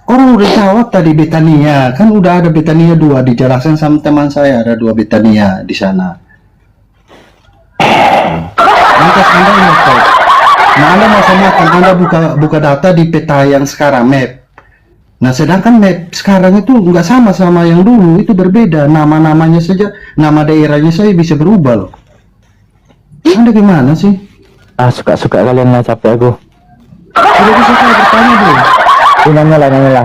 Orang udah jawab tadi Betania, kan udah ada Betania 2, dijelaskan sama teman saya ada 2 Betania di sana. Lantas Anda ngecek, nah Anda mau samakan, Anda buka data di peta yang sekarang map. Nah sedangkan map sekarang itu nggak sama yang dulu, itu berbeda, nama-namanya saja, nama daerahnya saya bisa berubah loh. Anda gimana sih? Suka kalian lah, capek aku. Udah bisa saya bertanya belum? Nanya lah.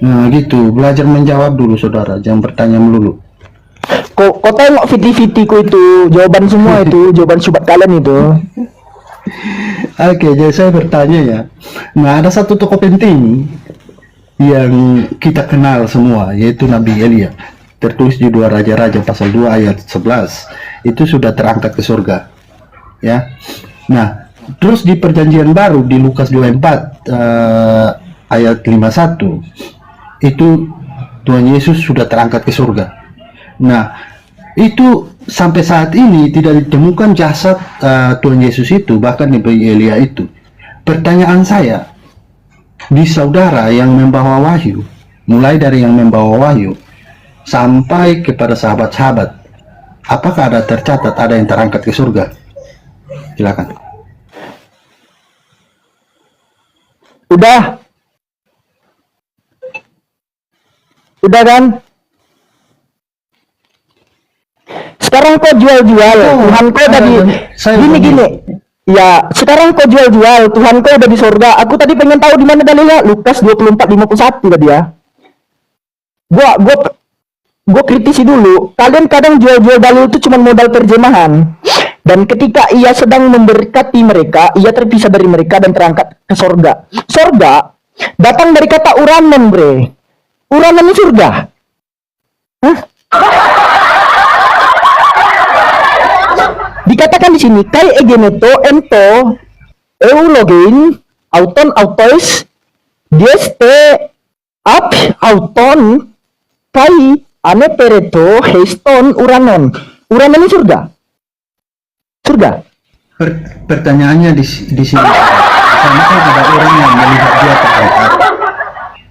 Nah gitu, belajar menjawab dulu saudara, jangan bertanya melulu. Kok tengok fiti-fitiku itu, jawaban semua itu, jawaban sobat kalian itu. Oke, jadi saya bertanya ya. Nah, ada satu tokoh penting yang kita kenal semua, yaitu Nabi Elia. Tertulis di 2 Raja-Raja pasal 2 ayat 11. Itu sudah terangkat ke surga. Ya. Nah, terus di perjanjian baru di Lukas 24 ayat 51 itu Tuhan Yesus sudah terangkat ke surga. Nah, itu sampai saat ini tidak ditemukan jasad Tuhan Yesus itu, bahkan Nabi Elia itu. Pertanyaan saya, di saudara yang membawa wahyu, mulai dari yang membawa wahyu sampai kepada sahabat-sahabat, apakah ada tercatat ada yang terangkat ke surga? Silakan. Udah kan? Sekarang kau jual-jual, Tuhan kau udah di gini. Ya, sekarang kau jual-jual, Tuhan kau udah di surga. Aku tadi pengen tahu di mana dalilnya. Lukas 24:51 tadi ya. Gua kritisi dulu. Kalian kadang jual-jual dalil itu cuma modal terjemahan. Dan ketika ia sedang memberkati mereka, ia terpisah dari mereka dan terangkat ke surga. Surga datang dari kata uranon, bre. Uranon itu surga. Hah? Dikatakan di sini kai egeneto ento eulogein auton autois dieste ap auton kai anepereto heiston uranon. Uranon ini surga. Pertanyaannya di sini, karena kan ada orang yang melihat dia terangkat,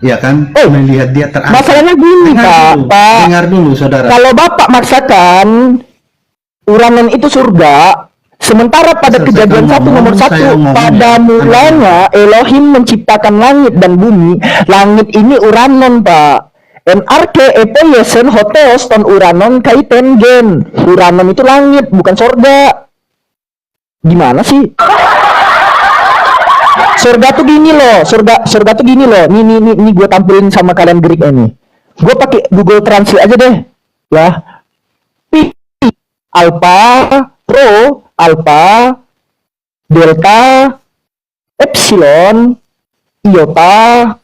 ya kan? Melihat dia terangkat. Masalahnya gini, Pak. Dengar dulu, saudara. Kalau Bapak maksakan uranon itu surga, sementara pada Kejadian 1 nomor 1 pada mulanya Elohim menciptakan langit dan bumi. Langit ini uranon, Pak. NRK epoyesen hoteos ton uranon kaiten gen. Uranon itu langit, bukan surga. Gimana sih? Surga tuh gini loh, surga tuh gini loh. Nih gue tampilin sama kalian Greek ini. Gue pakai Google Translate aja deh, ya. Pi, alpha, rho, alpha, delta, epsilon, iota,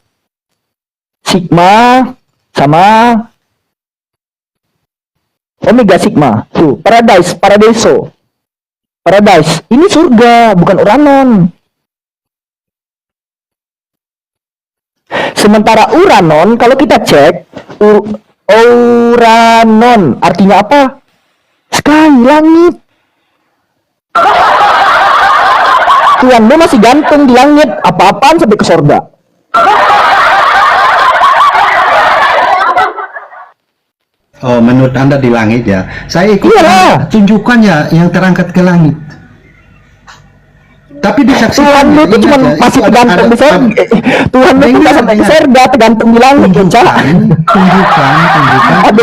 sigma, sama omega sigma. Tuh, paradiso. Paradise, ini surga, bukan uranon. Sementara uranon, kalau kita cek, uranon artinya apa? Sky, langit. Tuhanmu masih gantung di langit, apa-apaan sampai ke surga. Oh, menurut Anda di langit ya? Saya ikut tunjukkan ya yang terangkat ke langit. Tapi disaksikan Tuhan itu cuma masih tergantung di surga. Tuhan itu nggak sampai di surga, tergantung di langit. Tunjukkan. Ada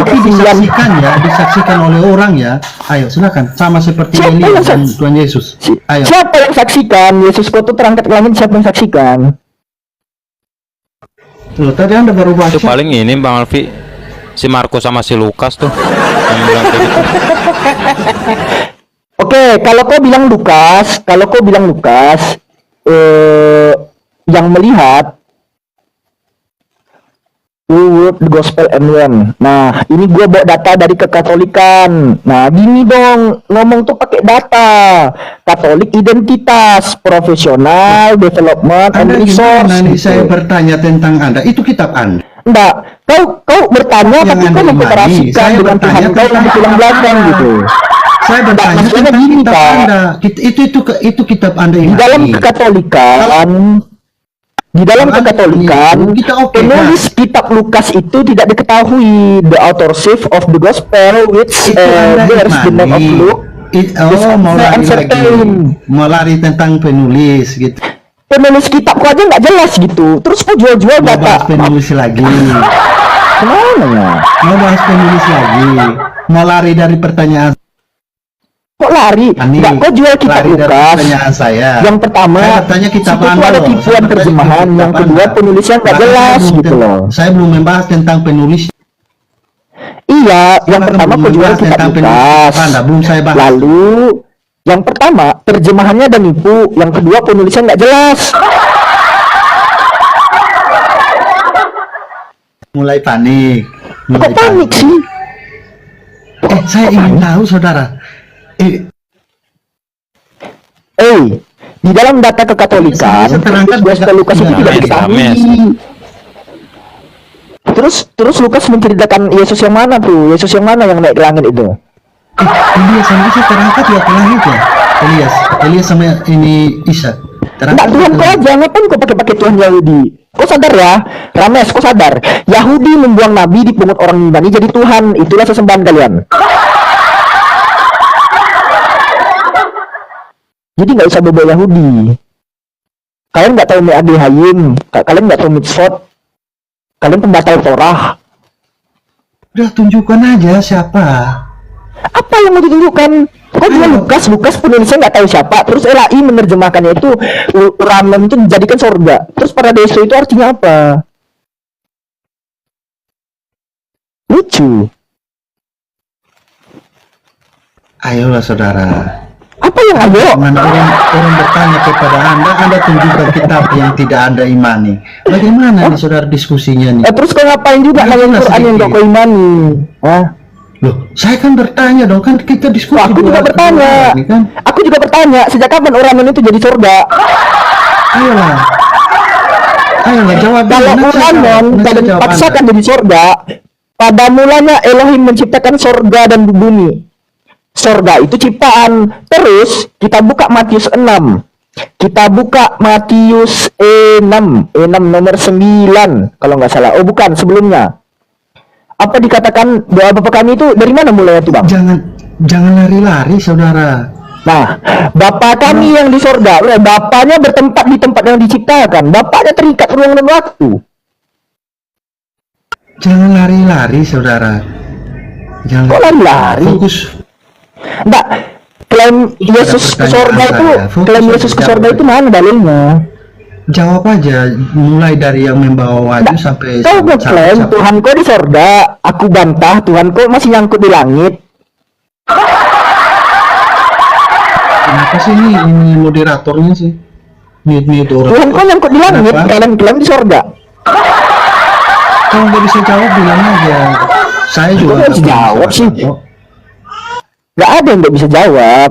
disaksikan oleh orang ya. Ayo silakan. Sama seperti Elia dan Tuhan Yesus. Ayo. Siapa yang saksikan? Yesus itu terangkat ke langit, siapa yang saksikan? Loh, tadi Anda baru baca. Itu paling ini Bang Alfi, si Markus sama si Lukas tuh yang bilang kayak gitu. Oke, kalau kau bilang Lukas, yang melihat the gospel and when. Nah, ini gua bawa data dari kekatolikan. Nah, gini dong, ngomong tuh pakai data. Katolik identitas, profesional, development, and Anda resource. gimana nih gitu. saya bertanya tentang Anda? Itu kitab Anda. Enggak, kau bertanya Yang tapi Anda kau imani. mengkomparasikan Saya dengan Tuhan bertanya kau yang di tulang belakang gitu. Saya bertanya maksudnya tentang gini, kitab Pak. Anda. Itu kitab Anda Di imani. dalam kekatolikan, Kita oke, penulis kitab Lukas itu tidak diketahui the authorship of the gospel which Itu Anda bears the name of imani. Luke. Mau lari lagi. uncertain. Mau lari tentang penulis gitu. Penulis kitab kok aja nggak jelas gitu. Terus kok jual-jual Mau bahas data? penulis lagi. Gimana ya? Mau bahas penulis lagi. Mau lari dari pertanyaan. Kok lari? Ani, Nggak, kok jual kitab lari dari Lukas? pertanyaan saya. Yang pertama, Saya bertanya kitab situ tuh Anda ada loh. tipuan Saya bertanya terjemahan. kitab Yang kedua, Anda. penulisnya nggak Bahkan jelas saya belum gitu loh. Saya belum membahas tentang penulis. Iya, yang Bahkan pertama belum kau jual membahas kitab tentang penulis Lukas. Anda. Belum saya bahas. Lalu, yang pertama terjemahannya ada nipu. Yang kedua penulisnya nggak jelas. Mulai panik. Kok panik sih? Saya ingin tahu, saudara. Di dalam data kekatolikan, gospel Lukas itu tidak diketahui. Terus Lukas menceritakan Yesus yang mana tuh? Yesus yang mana yang naik ke langit itu? Elias sama Isa terangkat ya ke langit ya. Elias sama ini Isa. Enggak, Tuhan kau aja, ngapain kau pakai Tuhan Yahudi? Kau sadar ya, Rames, kau sadar? Yahudi membuang nabi, dipungut orang Yunani jadi Tuhan. Itulah sesembahan kalian. Jadi nggak usah bawa Yahudi. Kalian nggak tahu Me'ad Hayim, kalian nggak tahu mitzvot, kalian pembatal Torah. Udah tunjukkan aja siapa. Apa yang mau ditunjukkan? Kok dia Lukas penulisnya nggak tahu siapa. Terus LAI menerjemahkannya itu Ramon itu dijadikan surga. Terus paradiso itu artinya apa? Lucu. Ayolah saudara. Apa yang ayo? Mana orang bertanya kepada Anda tunjukkan kitab yang tidak Anda imani. Bagaimana nih saudara diskusinya nih? Terus kau ngapain juga nanyain Quran yang gak kau imani? Loh, saya kan bertanya dong, kan kita diskusi. Aku juga bertanya. Kan? Aku juga bertanya, sejak kapan orang itu jadi surga? Ayolah jawab. Kalau Uranon dan paksakan jadi surga, pada mulanya Elohim menciptakan surga dan bumi. Surga itu ciptaan. Terus kita buka Matius 6. Kita buka Matius 6 nomor 9 kalau nggak salah. Oh bukan, sebelumnya. Apa dikatakan doa Bapa kami itu dari mana mulainya tuh Bang? Jangan lari-lari saudara. Nah, Bapa kami yang di surga, Bapaknya bertempat di tempat yang diciptakan. Bapaknya terikat ruang dan waktu. Jangan lari-lari saudara. Jangan. Kok lari-lari? Fokus. Enggak, klaim Yesus ke surga itu, klaim Yesus ke surga itu mana dalilnya? Jawab aja, mulai dari yang membawa wajah sampai. Kau klaim Tuhan kau di surga, aku bantah Tuhan kau masih nyangkut di langit. Kenapa sih ini moderatornya sih? Mute orang. Tuhan kau nyangkut di langit, kalian klaim di surga. Kalau nggak bisa jawab bilang aja. Saya juga nggak bisa jawab sih. Nggak ada yang nggak bisa jawab.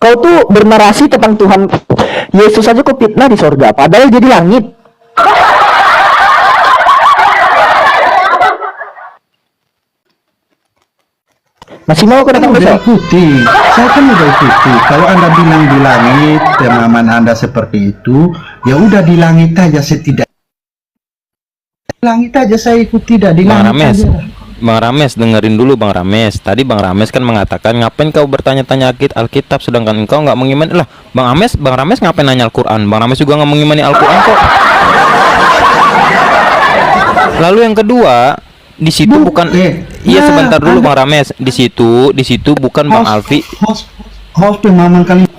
Kau tuh bernarasi tentang Tuhan Yesus aja kau fitnah di surga, padahal dia di langit. Masih mau kau datang besok? Saya kan udah ikuti. Kalau Anda bilang di langit, pemahaman Anda seperti itu, ya udah di langit aja, saya langit aja saya ikuti, dah di langit aja. Bang Rames, dengerin dulu Bang Rames. Tadi Bang Rames kan mengatakan ngapain kau bertanya-tanya Alkitab sedangkan engkau nggak mengimani. Lah, Bang Rames ngapain nanya Al-Quran? Bang Rames juga nggak mengimani Al-Quran kok. Lalu yang kedua, di situ bukan. Iya sebentar dulu Bang Rames. Di situ bukan Bang Alfi. Host pemahaman kali.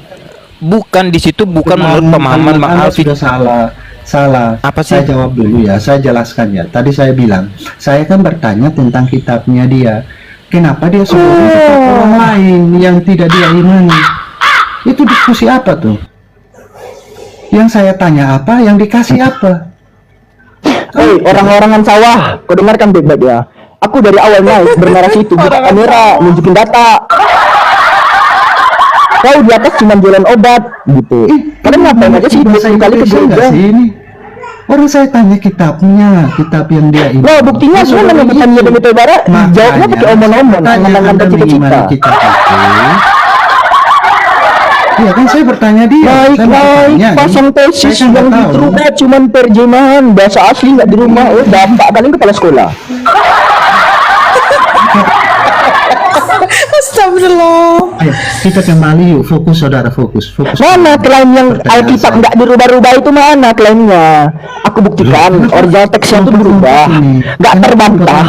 Bukan di situ bukan menurut pemahaman Bang Alfi. Sudah salah. Salah. Apa sih? Saya jawab dulu ya, saya jelaskan ya. Tadi saya bilang, saya kan bertanya tentang kitabnya dia. Kenapa dia sebutnya kitab orang lain yang tidak dia imani? Itu diskusi apa tuh? Yang saya tanya apa, yang dikasih apa? Hei, orang-orangan sawah, kau dengarkan baik-baik ya. Aku dari awal naik bernarasi itu buka kamera, nunjukin data. Kau di atas cuma jualan obat gitu. Kalian ngapain aja sih 20 kali ke gereja? Orang saya tanya kitabnya, kitab yang dia ini. Nah, buktinya semua yang bertanya dari Barat, jawabnya pakai omong-omong, menanamkan cita-cita. Iya kan saya bertanya dia. Naik, pasang tesis yang diterubah cuman terjemahan bahasa asli nggak di rumah. Oh, bapak kalian kepala sekolah. Astagfirullah. Ayo, kita kembali yuk, fokus saudara, fokus. Mana klaim yang Alkitab nggak dirubah-rubah itu mana klaimnya? Aku buktikan original teksnya itu berubah, nggak terbantah.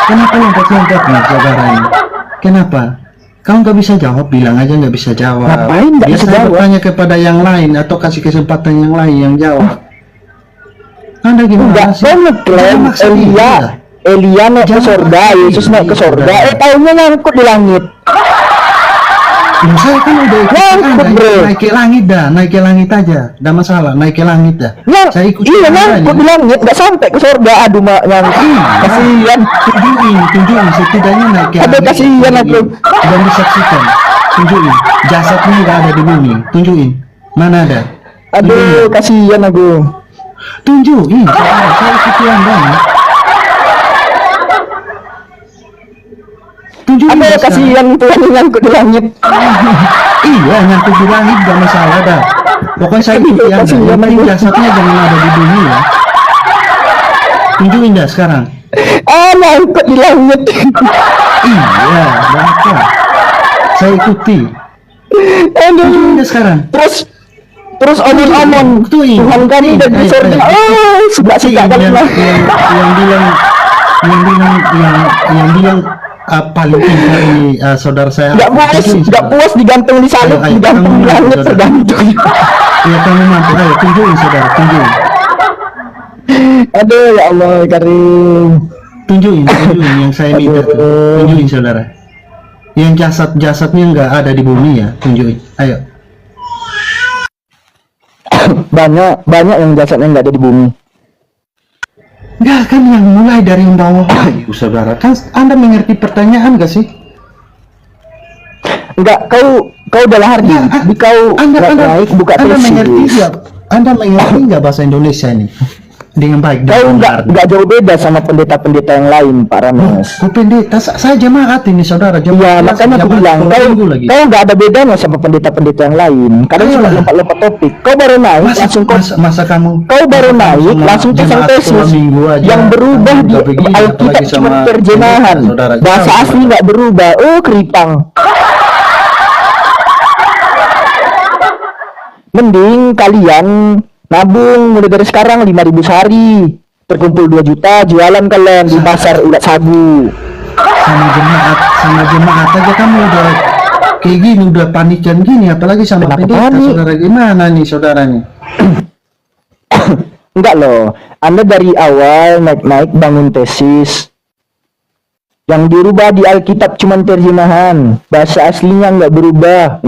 Kenapa lompat-lompat nih saudara ini? Kenapa? Kau nggak bisa jawab, bilang aja nggak bisa jawab. Ngapain nggak bisa jawab? Bertanya kepada yang lain atau kasih kesempatan yang lain yang jawab. Anda gimana Nggak sih? ngeklaim Elia naik ke surga, Yesus naik ke surga. Tahunya nyangkut di langit. Loh, saya kan udah ikut Nyangkut, bro. naik ke langit dah, naik ke langit aja, nggak masalah, naik ke langit dah. Saya ikut Iya nyangkut di langit, nggak sampai ke surga. Aduh mak nyangkut. Kasihan. Tunjukin setidaknya naik ke Aduh, langit. kasihan aku. Dan disaksikan. Tunjukin jasadnya nggak ada di bumi. Tunjukin mana ada. Aduh, kasihan aku. Tunjukin. Saya ikuti Anda. Tunjukin. Aduh, kasihan Tuhan yang nyangkut di langit. Iya, nyangkut di langit gak masalah dah. Pokoknya saya ikuti Anda. Yang penting jasadnya jangan ada di bumi ya. Tunjukin dah sekarang. Nyangkut di langit. Iya, berapa? Saya ikuti. Tunjukin dah sekarang. Terus omong-omong Tuhan kami udah di surga. Suka-suka kalian lah. Yang bilang paling pintar ini saudara saya. Nggak puas digantung di salib, digantung di langit tergantung. Ya kamu mampu, ayo tunjukin saudara, tunjukin. Aduh ya Allah Karim. Tunjukin yang saya minta tuh. Tunjukin saudara. Yang jasadnya nggak ada di bumi ya, tunjukin. Ayo. banyak yang jasadnya nggak ada di bumi. Enggak kan yang mulai dari yang bawah lagi, saudara. Kan Anda mengerti pertanyaan gak sih? Enggak, kau udah lahir di kau Anda naik buka mengerti tesis. nggak? Anda mengerti nggak bahasa Indonesia ini dengan baik? Kau nggak jauh beda sama pendeta-pendeta yang lain, Pak Rames. Kau pendeta, saya jemaat ini saudara. Iya, makanya aku bilang kau nggak ada bedanya sama pendeta-pendeta yang lain. Kadang cuma lompat-lompat topik. Kau baru naik langsung masa kamu? Kau baru naik langsung pasang tesis yang berubah di Alkitab cuma terjemahan. Bahasa asli nggak berubah. Oh keripang. Mending kalian nabung mulai dari sekarang 5.000 sehari, terkumpul 2 juta, jualan kalian di pasar ulat sagu. Sama jemaat aja kamu udah kayak gini, udah panikan gini, apalagi sama pendeta saudara. Gimana nih saudara nih? Enggak loh, Anda dari awal naik-naik bangun tesis. Yang dirubah di Alkitab cuman terjemahan, bahasa aslinya nggak berubah.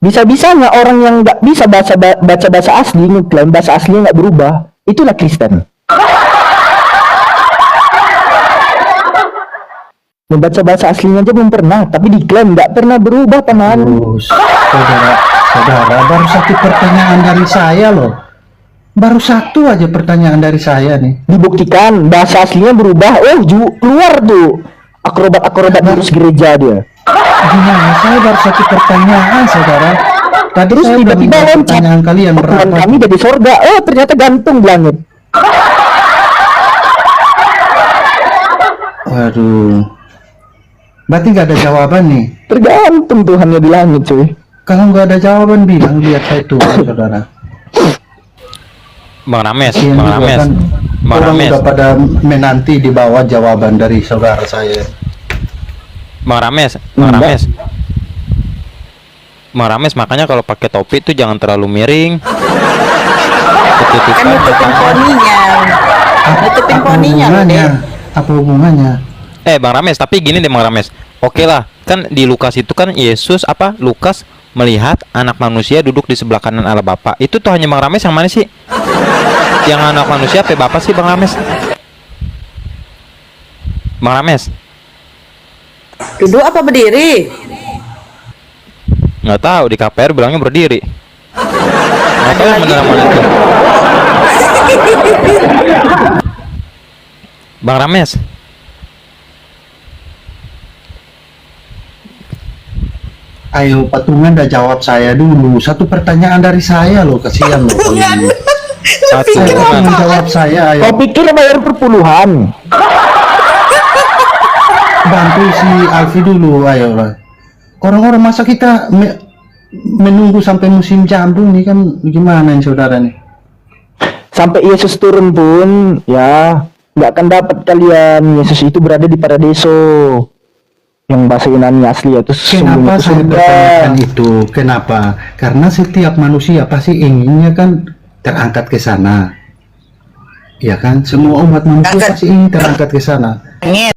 Bisa-bisanya orang yang nggak bisa baca bahasa asli ngeklaim bahasa aslinya nggak berubah, itulah Kristen. Membaca bahasa aslinya aja belum pernah, tapi diklaim nggak pernah berubah teman. Saudara, baru satu pertanyaan dari saya loh. Baru satu aja pertanyaan dari saya nih. Dibuktikan bahasa aslinya berubah. Keluar tuh akrobat terus gereja dia. Gimana? Saya baru satu pertanyaan, saudara. Tadi terus tiba-tiba pertanyaan kalian berapa? Kami dari surga. Ternyata gantung di langit. Waduh. Berarti nggak ada jawaban nih. Tergantung Tuhannya di langit, cuy. Kalau nggak ada jawaban bilang lihat saya tuh, saudara. Bang Rames, Bang Rames. Orang udah pada menanti di bawah jawaban dari saudara saya. Bang Rames. Bang Rames, makanya kalau pakai topi itu jangan terlalu miring. Kan nutupin poninya. Nutupin poninya loh, Dek. Apa hubungannya? Bang Rames, tapi gini deh Bang Rames. Oke lah, kan di Lukas itu kan Yesus Lukas melihat anak manusia duduk di sebelah kanan Allah Bapa. Itu tuh hanya Bang Rames yang mana sih? Yang anak manusia apa Bapa sih Bang Rames? Bang Rames? Duduk apa berdiri? Nggak tahu, di KPR bilangnya berdiri. Nggak tahu yang benar mana itu. Bang Rames? Ayo patungan dah jawab saya dulu. Satu pertanyaan dari saya loh, kasihan loh. Patungan jawab saya. Ayo. Kau pikir bayar perpuluhan? Bantu si Alfi dulu, ayo lah. Orang-orang masa kita menunggu sampai musim jambu nih kan gimana nih saudara nih? Sampai Yesus turun pun ya nggak akan dapat kalian. Yesus itu berada di paradiso. Yang bahasa Yunani asli itu. Kenapa saya bertanyakan itu? Kenapa? Karena setiap manusia pasti inginnya kan terangkat ke sana. Ya kan? Semua umat manusia pasti ingin terangkat ke sana.